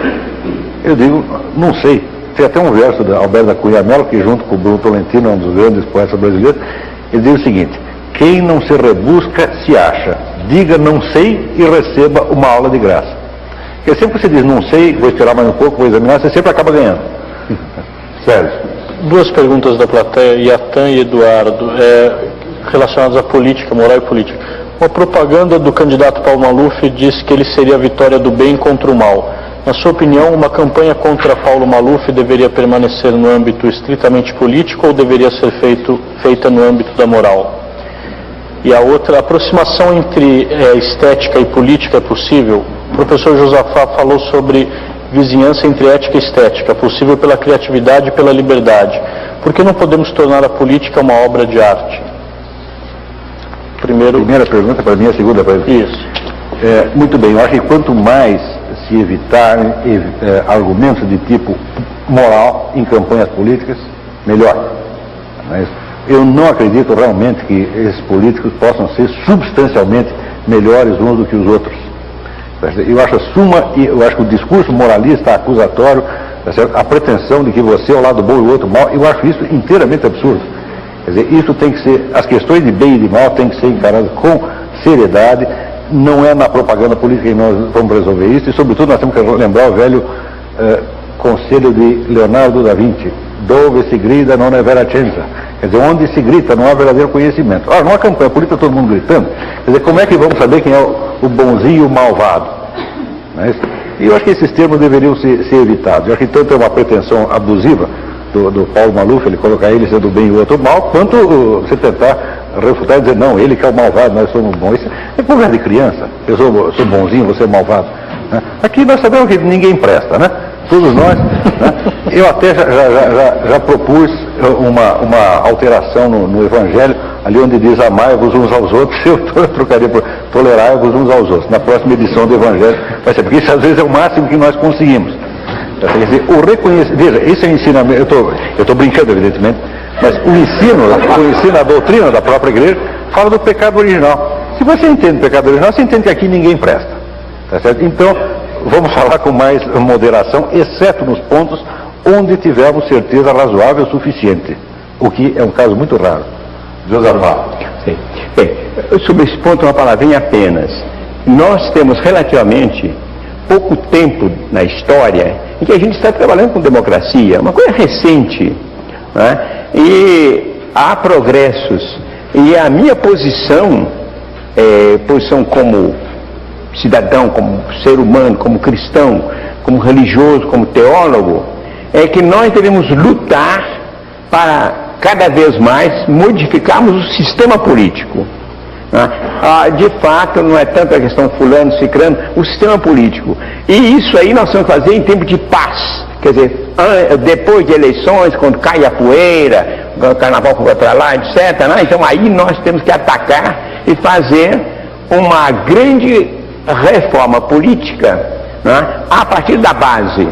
eu digo, não sei. Tem até um verso da Alberto da Cunha Mello, que junto com o Bruno Tolentino, um dos grandes poetas brasileiros, ele diz o seguinte: quem não se rebusca, se acha. Diga não sei e receba uma aula de graça. Porque sempre que você diz não sei, vou esperar mais um pouco, vou examinar, você sempre acaba ganhando. Sério. Duas perguntas da plateia, Iatan e Eduardo, relacionadas à política, moral e política. Uma propaganda do candidato Paulo Maluf diz que ele seria a vitória do bem contra o mal. Na sua opinião, uma campanha contra Paulo Maluf deveria permanecer no âmbito estritamente político ou deveria ser feita no âmbito da moral? E a outra, a aproximação entre estética e política é possível? O professor Josafá falou sobre vizinhança entre ética e estética, possível pela criatividade e pela liberdade. Por que não podemos tornar a política uma obra de arte? Primeira pergunta para mim, a segunda para mim. Isso. Muito bem, eu acho que quanto mais se evitarem argumentos de tipo moral em campanhas políticas, melhor. Mas eu não acredito realmente que esses políticos possam ser substancialmente melhores uns do que os outros. Eu acho que o discurso moralista, acusatório, a pretensão de que você é o lado bom e o outro mal, eu acho isso inteiramente absurdo. Quer dizer, isso tem que ser, as questões de bem e de mal têm que ser encaradas com seriedade. Não é na propaganda política que nós vamos resolver isso, e sobretudo nós temos que lembrar o velho conselho de Leonardo da Vinci: dove se grida non è vera scienza. Quer dizer, onde se grita não há verdadeiro conhecimento. Ora, numa campanha política todo mundo gritando, quer dizer, como é que vamos saber quem é o bonzinho e o malvado? Não é isso? E eu acho que esses termos deveriam ser evitados. Eu acho que tanto é uma pretensão abusiva do Paulo Maluf, ele colocar ele sendo bem e o outro mal, quanto você tentar refutar e dizer, não, ele que é o malvado, nós somos bons. Isso é conversa de criança. Eu sou bonzinho, você é malvado. Né? Aqui nós sabemos que ninguém presta, né? Todos nós. Né? Eu até já propus uma alteração no Evangelho, ali onde diz amai-vos uns aos outros, eu trocaria por tolerai-vos uns aos outros. Na próxima edição do Evangelho vai ser, porque isso às vezes é o máximo que nós conseguimos. Quer dizer, o reconhecimento, veja, isso é ensinamento, eu estou brincando evidentemente, mas o ensino, a doutrina da própria igreja fala do pecado original. Se você entende o pecado original, você entende que aqui ninguém presta. Tá certo? Então, vamos falar com mais moderação, exceto nos pontos onde tivermos certeza razoável o suficiente, o que é um caso muito raro. Josafá. Sim. Bem, sobre esse ponto, uma palavrinha apenas. Nós temos relativamente pouco tempo na história em que a gente está trabalhando com democracia, uma coisa recente, né? E há progressos. E a minha posição como cidadão, como ser humano, como cristão, como religioso, como teólogo, é que nós devemos lutar para cada vez mais modificarmos o sistema político. De fato, não é tanto a questão fulano, ciclano, o sistema político. E isso aí nós temos que fazer em tempo de paz. Quer dizer, depois de eleições, quando cai a poeira, o carnaval foi para lá, etc. Né? Então aí nós temos que atacar e fazer uma grande reforma política, né? A partir da base.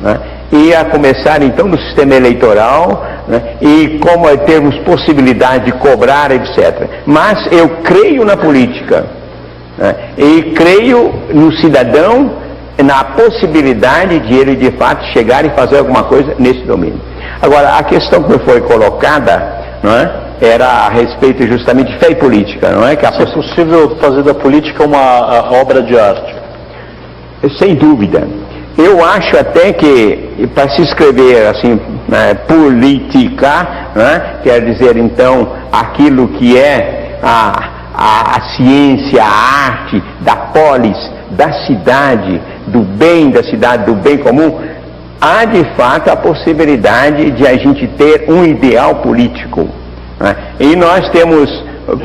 Né? E a começar então no sistema eleitoral, né? E como termos possibilidade de cobrar, etc. Mas eu creio na política, né? E creio no cidadão, na possibilidade de ele de fato chegar e fazer alguma coisa nesse domínio. Agora, a questão que me foi colocada, não é, era a respeito justamente de fé e política, não é? Que é possível fazer da política uma obra de arte? Sem dúvida. Eu acho até que, para se escrever assim, né, política, né, quer dizer então aquilo que é a ciência, a arte da polis, da cidade, do bem da cidade, do bem comum, há de fato a possibilidade de a gente ter um ideal político. Né? E nós temos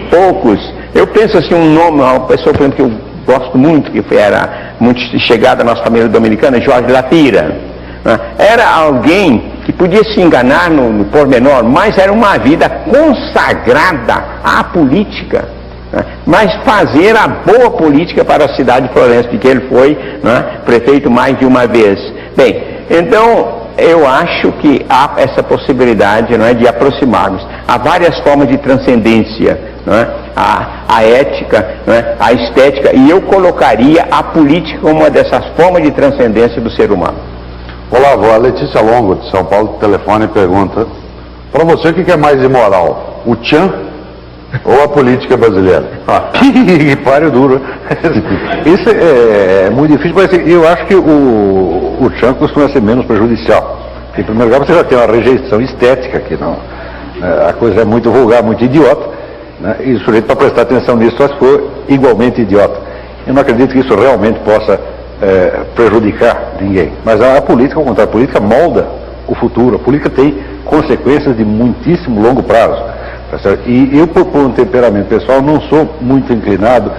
poucos. Eu penso assim, um nome, uma pessoa, por exemplo, que eu gosto muito, que era muito chegada à nossa família dominicana, Jorge Lapira. Era alguém que podia se enganar no pormenor, mas era uma vida consagrada à política, mas fazer a boa política para a cidade de Florença, porque ele foi prefeito mais de uma vez. Bem, então eu acho que há essa possibilidade de aproximarmos. Há várias formas de transcendência, a ética, a estética, e eu colocaria a política como uma dessas formas de transcendência do ser humano. Olá, a Letícia Longo, de São Paulo, telefone e pergunta: para você, o que é mais imoral? O tchan ou a política brasileira? Que páreo duro. Isso é muito difícil, mas eu acho que o tchan costuma ser menos prejudicial. Em primeiro lugar, você já tem uma rejeição estética, que não, a coisa é muito vulgar, muito idiota, e o sujeito, para prestar atenção nisso, só se for igualmente idiota. Eu não acredito que isso realmente possa prejudicar ninguém. Mas a política, ao contrário, a política molda o futuro. A política tem consequências de muitíssimo longo prazo. Tá certo? E eu, por um temperamento pessoal, não sou muito inclinado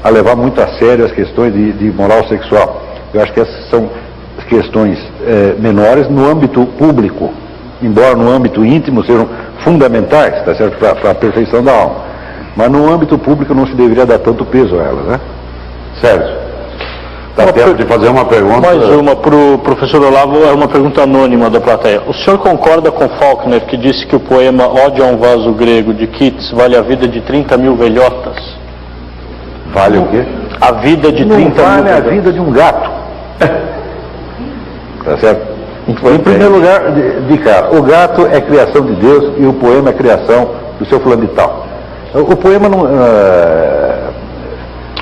a levar muito a sério as questões de moral sexual. Eu acho que essas são questões menores no âmbito público, embora no âmbito íntimo sejam fundamentais, tá certo? Para a perfeição da alma. Mas no âmbito público não se deveria dar tanto peso a elas, né? Sérgio, dá tempo de fazer uma pergunta? Mais uma para o professor Olavo, é uma pergunta anônima da plateia. O senhor concorda com Faulkner, que disse que o poema Ode a um Vaso Grego, de Keats, vale a vida de 30 mil velhotas? Vale o quê? A vida de 30 mil velhotas. Não vale a vida de um gato. Tá certo? Em primeiro lugar, de cara, o gato é criação de Deus e o poema é criação do seu fulano de tal. O poema não...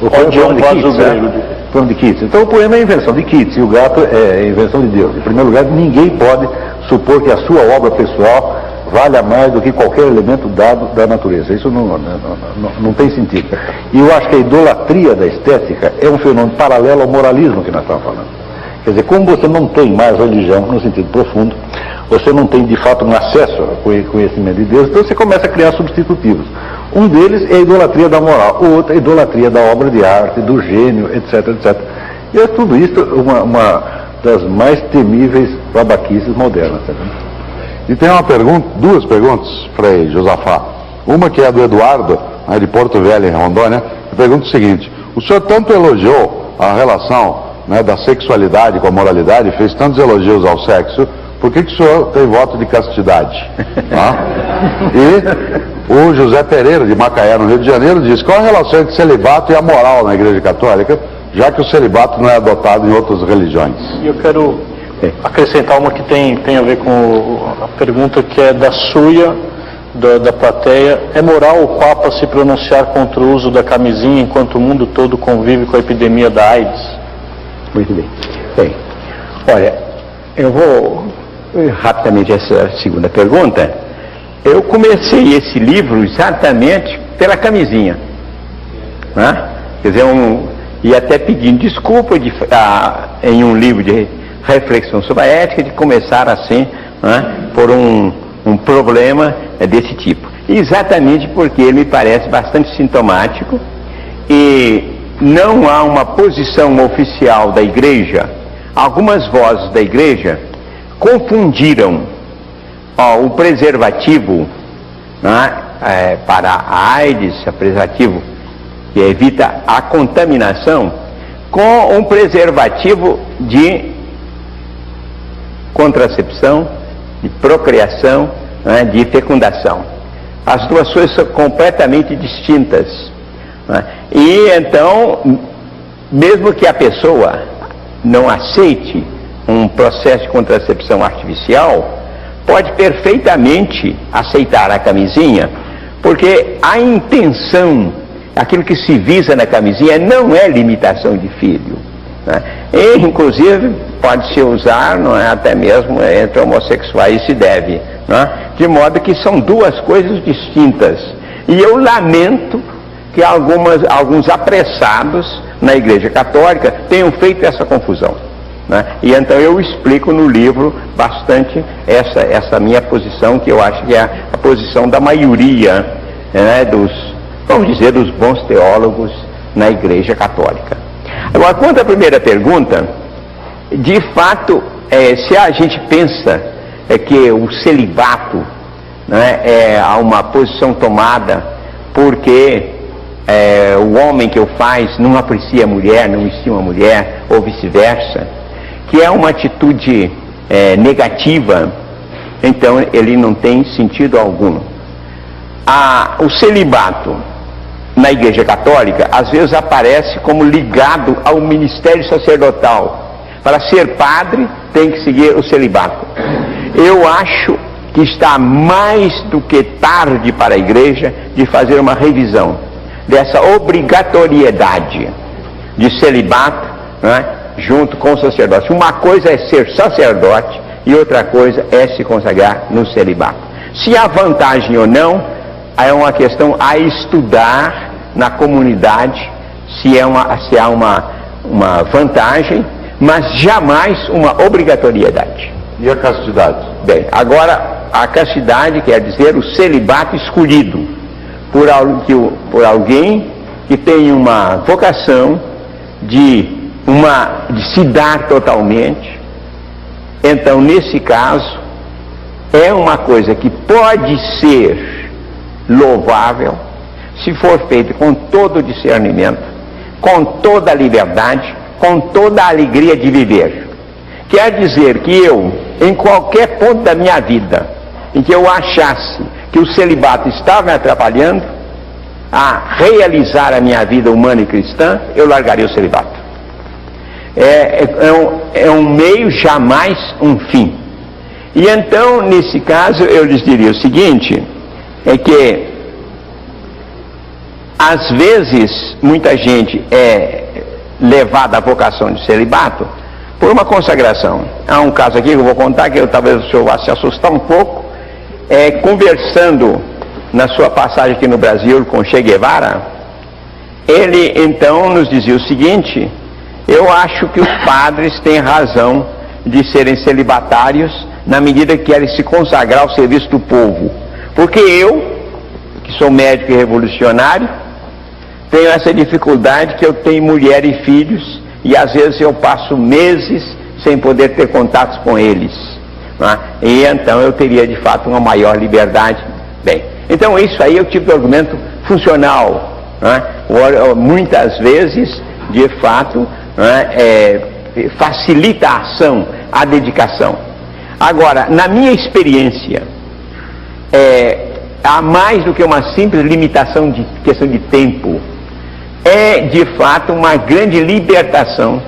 Ode a um Vaso Grego. De Keats. Então o poema é invenção de Keats e o gato é invenção de Deus. Em primeiro lugar, ninguém pode supor que a sua obra pessoal valha mais do que qualquer elemento dado da natureza. Isso não tem sentido. E eu acho que a idolatria da estética é um fenômeno paralelo ao moralismo que nós estamos falando. Quer dizer, como você não tem mais religião no sentido profundo, você não tem de fato um acesso ao conhecimento de Deus, então você começa a criar substitutivos. Um deles é a idolatria da moral, o outro é a idolatria da obra de arte, do gênio, etc, etc. E é tudo isso uma das mais temíveis babaquices modernas. Tá vendo? E tem uma pergunta, duas perguntas, Frei Josafá. Uma que é do Eduardo, de Porto Velho, em Rondônia, que pergunta o seguinte: o senhor tanto elogiou a relação da sexualidade com a moralidade, fez tantos elogios ao sexo, por que o senhor tem voto de castidade? E o José Pereira, de Macaé, no Rio de Janeiro, diz: qual a relação entre celibato e a moral na Igreja Católica, já que o celibato não é adotado em outras religiões? E eu quero acrescentar uma que tem a ver com a pergunta que é da Suia, da plateia. É moral o Papa se pronunciar contra o uso da camisinha enquanto o mundo todo convive com a epidemia da AIDS? Muito bem. Bem, olha, eu vou rapidamente essa segunda pergunta. Eu comecei esse livro exatamente pela camisinha, quer dizer, e até pedindo desculpa em um livro de reflexão sobre a ética, de começar assim, por um problema desse tipo. Exatamente porque ele me parece bastante sintomático e não há uma posição oficial da igreja. Algumas vozes da igreja confundiram o preservativo para a AIDS, o preservativo que evita a contaminação, com um preservativo de contracepção, de procriação, de fecundação. As duas coisas são completamente distintas. E então, mesmo que a pessoa não aceite um processo de contracepção artificial, pode perfeitamente aceitar a camisinha, porque a intenção, aquilo que se visa na camisinha, não é limitação de filho, e inclusive pode-se usar, até mesmo entre homossexuais se deve, de modo que são duas coisas distintas. E eu lamento que alguns apressados na Igreja Católica tenham feito essa confusão. E então eu explico no livro bastante essa minha posição, que eu acho que é a posição da maioria vamos dizer, dos bons teólogos na Igreja Católica. Agora, quanto à primeira pergunta, de fato, se a gente pensa que o celibato, né, é uma posição tomada porque o homem que o faz não aprecia a mulher, não estima a mulher, ou vice-versa, que é uma atitude negativa, então ele não tem sentido algum. O celibato na Igreja Católica às vezes aparece como ligado ao ministério sacerdotal. Para ser padre tem que seguir o celibato. Eu acho que está mais do que tarde para a Igreja de fazer uma revisão dessa obrigatoriedade de celibato, né, junto com o sacerdócio. Uma coisa é ser sacerdote e outra coisa é se consagrar no celibato. Se há vantagem ou não, é uma questão a estudar na comunidade, se há uma vantagem, mas jamais uma obrigatoriedade. E a castidade? Bem, agora a castidade quer dizer o celibato escolhido por alguém que tem uma vocação de se dar totalmente. Então, nesse caso, é uma coisa que pode ser louvável se for feito com todo o discernimento, com toda a liberdade, com toda a alegria de viver. Quer dizer que eu, em qualquer ponto da minha vida, em que eu achasse que o celibato estava me atrapalhando a realizar a minha vida humana e cristã, eu largaria o celibato. É um meio, jamais um fim. E então, nesse caso, eu lhes diria o seguinte, é que às vezes muita gente é levada à vocação de celibato por uma consagração. Há um caso aqui que eu vou contar, que talvez o senhor vá se assustar um pouco, conversando na sua passagem aqui no Brasil com Che Guevara, ele então nos dizia o seguinte: eu acho que os padres têm razão de serem celibatários na medida que querem se consagrar ao serviço do povo, porque eu, que sou médico e revolucionário, tenho essa dificuldade que eu tenho mulher e filhos e às vezes eu passo meses sem poder ter contatos com eles, né? E então eu teria de fato uma maior liberdade. Bem, então isso aí é o tipo de argumento funcional, né? Muitas vezes, de fato, né, facilita a ação, a dedicação. Agora, na minha experiência, há mais do que uma simples limitação de questão de tempo. É de fato uma grande libertação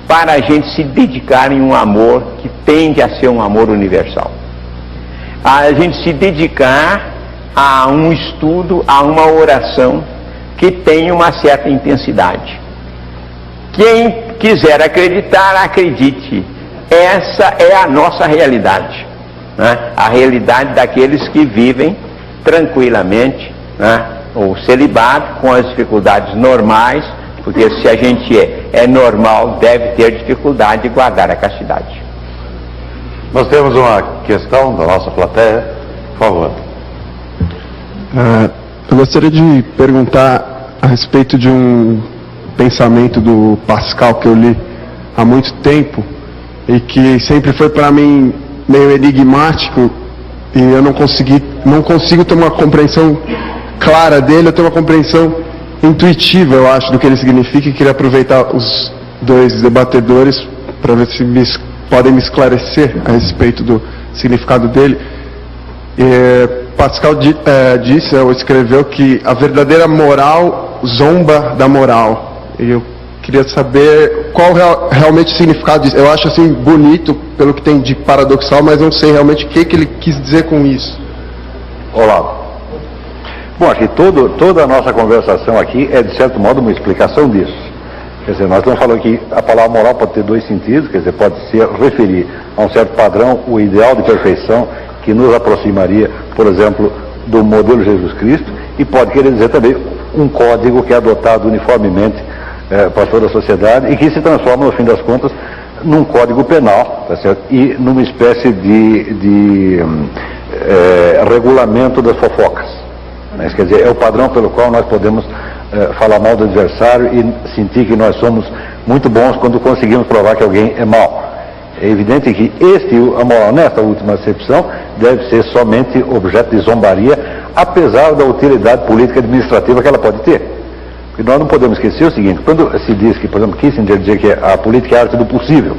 para a gente se dedicar em um amor que tende a ser um amor universal. A gente se dedicar a um estudo, a uma oração que tem uma certa intensidade. Quem quiser acreditar, acredite. Essa é a nossa realidade, né? A realidade daqueles que vivem tranquilamente, né, o celibato com as dificuldades normais, porque se a gente é normal, deve ter dificuldade de guardar a castidade. Nós temos uma questão da nossa plateia, por favor. Eu gostaria de perguntar a respeito de um pensamento do Pascal que eu li há muito tempo e que sempre foi para mim meio enigmático, e eu não consigo ter uma compreensão clara dele. Eu tenho uma compreensão intuitiva, eu acho, do que ele significa, e queria aproveitar os dois debatedores para ver se podem me esclarecer a respeito do significado dele. Pascal disse, ou escreveu, que a verdadeira moral zomba da moral. E eu queria saber qual realmente o significado disso. Eu acho assim bonito pelo que tem de paradoxal, mas não sei realmente o que ele quis dizer com isso. Olá. Bom, acho que toda a nossa conversação aqui é, de certo modo, uma explicação disso. Quer dizer, nós estamos falando que a palavra moral pode ter dois sentidos, quer dizer, pode se referir a um certo padrão, o ideal de perfeição, que nos aproximaria, por exemplo, do modelo de Jesus Cristo, e pode querer dizer também um código que é adotado uniformemente para toda a sociedade e que se transforma, no fim das contas, num código penal, tá certo? E numa espécie de regulamento das fofocas. Mas, quer dizer, é o padrão pelo qual nós podemos falar mal do adversário e sentir que nós somos muito bons quando conseguimos provar que alguém é mau. É evidente que a moral nesta última acepção deve ser somente objeto de zombaria, apesar da utilidade política e administrativa que ela pode ter. E nós não podemos esquecer o seguinte: quando se diz que, por exemplo, Kissinger dizia que a política é a arte do possível,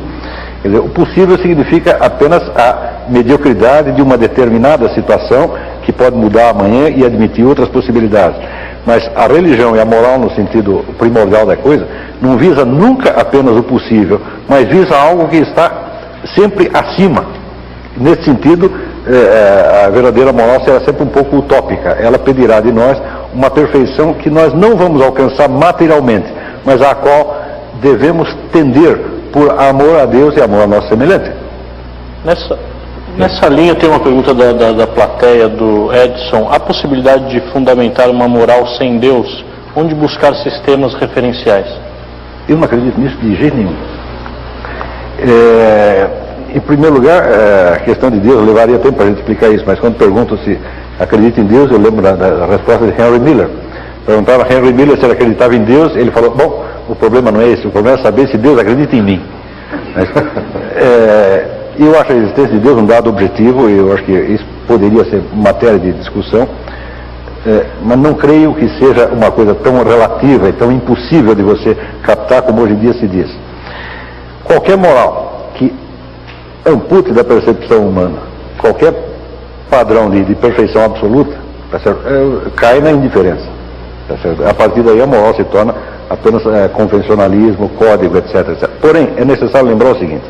quer dizer, o possível significa apenas a mediocridade de uma determinada situação que pode mudar amanhã e admitir outras possibilidades. Mas a religião e a moral, no sentido primordial da coisa, não visa nunca apenas o possível, mas visa algo que está sempre acima. Nesse sentido, a verdadeira moral será sempre um pouco utópica. Ela pedirá de nós uma perfeição que nós não vamos alcançar materialmente, mas à qual devemos tender por amor a Deus e amor ao nosso semelhante. Nessa linha tem uma pergunta da plateia, do Edson: há possibilidade de fundamentar uma moral sem Deus? Onde buscar sistemas referenciais? Eu não acredito nisso de jeito nenhum. Em primeiro lugar, a questão de Deus, levaria tempo para a gente explicar isso, mas quando perguntam se acredita em Deus, eu lembro da resposta de Henry Miller. Perguntaram a Henry Miller se ele acreditava em Deus, ele falou: bom, o problema não é esse, o problema é saber se Deus acredita em mim. Eu acho a existência de Deus um dado objetivo, e eu acho que isso poderia ser matéria de discussão, mas não creio que seja uma coisa tão relativa e tão impossível de você captar como hoje em dia se diz. Qualquer moral que ampute da percepção humana qualquer padrão de perfeição absoluta, tá certo? Cai na indiferença. Tá certo? A partir daí a moral se torna apenas convencionalismo, código, etc, etc. Porém, é necessário lembrar o seguinte: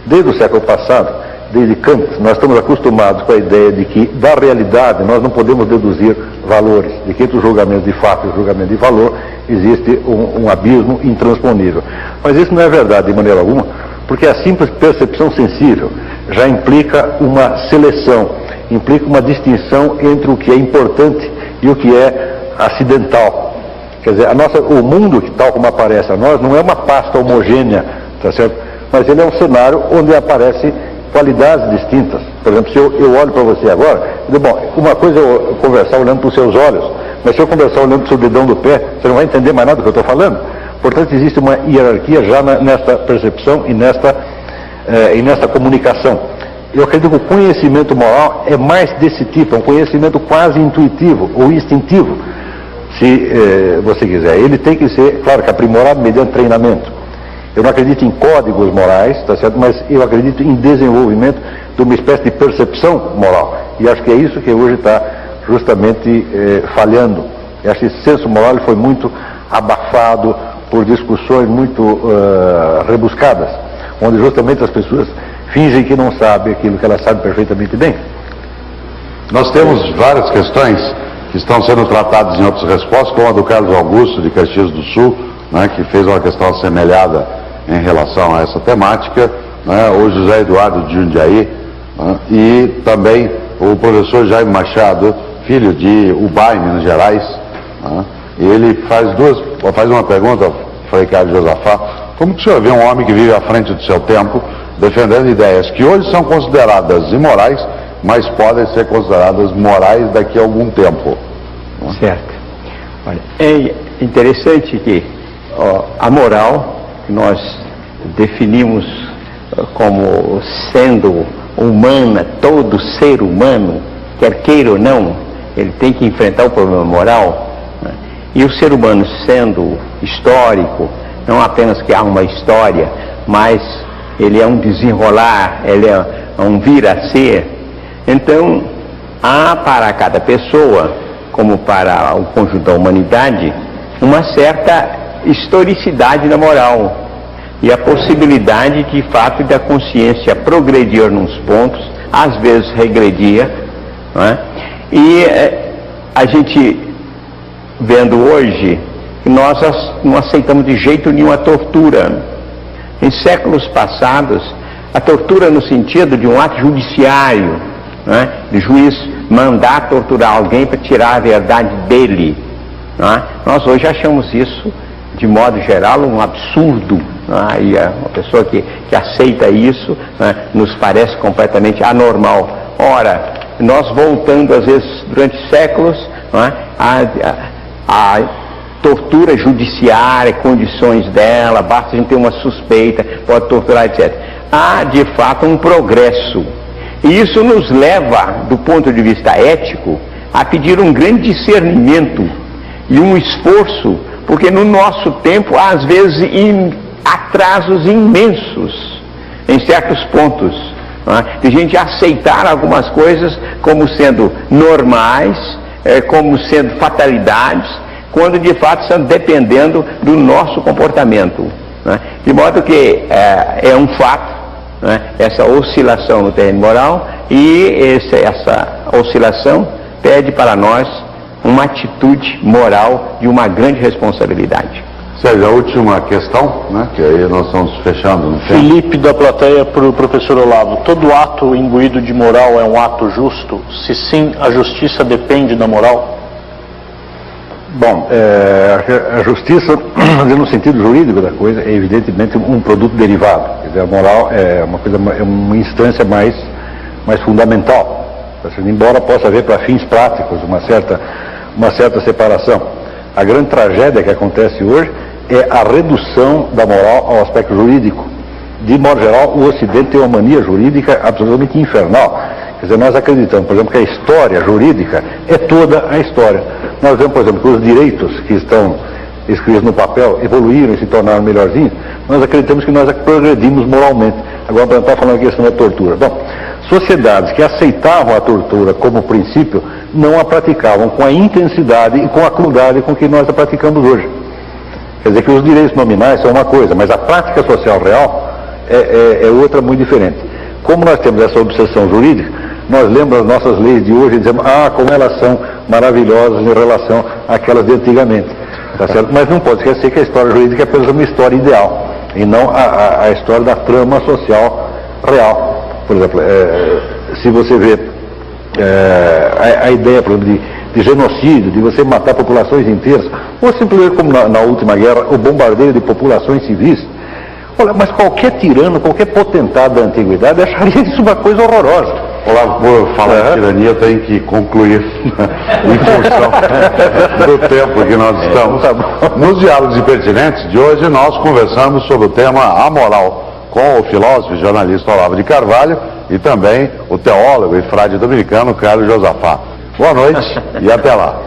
desde o século passado, desde Kant, nós estamos acostumados com a ideia de que da realidade nós não podemos deduzir valores, de que entre o julgamento de fato e o julgamento de valor existe um abismo intransponível. Mas isso não é verdade de maneira alguma, porque a simples percepção sensível já implica uma seleção, implica uma distinção entre o que é importante e o que é acidental. Quer dizer, o mundo, tal como aparece a nós, não é uma pasta homogênea, tá certo? Mas ele é um cenário onde aparecem qualidades distintas. Por exemplo, se eu olho para você agora, eu digo, bom, uma coisa é eu conversar olhando para os seus olhos, mas se eu conversar olhando para o seu dedão do pé, você não vai entender mais nada do que eu estou falando. Portanto, existe uma hierarquia já nesta percepção e nesta comunicação. Eu acredito que o conhecimento moral é mais desse tipo, é um conhecimento quase intuitivo ou instintivo, se você quiser. Ele tem que ser, claro, que aprimorado mediante treinamento. Eu não acredito em códigos morais, tá certo? Mas eu acredito em desenvolvimento de uma espécie de percepção moral. E acho que é isso que hoje está justamente falhando. Eu acho que esse senso moral foi muito abafado por discussões muito rebuscadas, onde justamente as pessoas fingem que não sabem aquilo que elas sabem perfeitamente bem. Nós temos várias questões que estão sendo tratadas em outras respostas, como a do Carlos Augusto, de Caxias do Sul, né, que fez uma questão assemelhada em relação a essa temática, né, o José Eduardo de Jundiaí, né, e também o professor Jaime Machado, filho de Ubai, Minas Gerais, né, e ele faz uma pergunta ao Frei Carlos Josafá: como que o senhor vê um homem que vive à frente do seu tempo, defendendo ideias que hoje são consideradas imorais, mas podem ser consideradas morais daqui a algum tempo? Né? Certo. Olha, é interessante que a moral que nós definimos como sendo humana, todo ser humano, quer queira ou não, ele tem que enfrentar o problema moral, né? E o ser humano sendo histórico, não apenas que há uma história, mas ele é um desenrolar, ele é um vir a ser. Então, há para cada pessoa, como para o conjunto da humanidade, uma certa historicidade na moral e a possibilidade de fato da consciência progredir nos pontos, às vezes regredir, não é? E a gente vendo hoje que nós não aceitamos de jeito nenhum a tortura. Em séculos passados, a tortura no sentido de um ato judiciário, não é? De juiz mandar torturar alguém para tirar a verdade dele, não é? Nós hoje achamos isso, de modo geral, um absurdo, não é? E uma pessoa que aceita isso, não é? Nos parece completamente anormal. Ora, nós voltando às vezes durante séculos, não é? A tortura judiciária, condições dela, basta a gente ter uma suspeita, pode torturar, etc. Há, de fato, um progresso. E isso nos leva, do ponto de vista ético, a pedir um grande discernimento e um esforço, porque no nosso tempo há, às vezes, atrasos imensos em certos pontos, não é? De gente aceitar algumas coisas como sendo normais, como sendo fatalidades, quando de fato estão dependendo do nosso comportamento, né? De modo que é um fato, né, essa oscilação no terreno moral, e essa oscilação pede para nós uma atitude moral de uma grande responsabilidade. Sérgio, a última questão, né, que aí nós estamos fechando no tempo. Felipe da plateia para o professor Olavo. Todo ato imbuído de moral é um ato justo? Se sim, a justiça depende da moral? Bom, a justiça, no sentido jurídico da coisa, é evidentemente um produto derivado. Quer dizer, a moral é uma instância mais fundamental. Embora possa haver para fins práticos uma certa separação. A grande tragédia que acontece hoje é a redução da moral ao aspecto jurídico. De modo geral, o Ocidente tem uma mania jurídica absolutamente infernal. Quer dizer, nós acreditamos, por exemplo, que a história jurídica é toda a história. Nós vemos, por exemplo, que os direitos que estão escritos no papel evoluíram e se tornaram melhorzinhos. Nós acreditamos que nós progredimos moralmente. Agora, para estar falando a questão da tortura. Bom, sociedades que aceitavam a tortura como princípio não a praticavam com a intensidade e com a crudade com que nós a praticamos hoje. Quer dizer que os direitos nominais são uma coisa, mas a prática social real é outra muito diferente. Como nós temos essa obsessão jurídica, nós lembramos as nossas leis de hoje e dizemos, como elas são maravilhosas em relação àquelas de antigamente. Tá certo? Mas não pode esquecer que a história jurídica é apenas uma história ideal, e não a história da trama social real. Por exemplo, se você vê a ideia, por exemplo, de genocídio, de você matar populações inteiras, ou simplesmente como na última guerra, o bombardeio de populações civis. Olha, mas qualquer tirano, qualquer potentado da antiguidade acharia isso uma coisa horrorosa. Olavo, por falar de tirania, eu tenho que concluir em função do tempo que nós estamos. Nos Diálogos Impertinentes de hoje, nós conversamos sobre o tema a moral, com o filósofo e jornalista Olavo de Carvalho e também o teólogo e frade dominicano Carlos Josafá. Boa noite e até lá.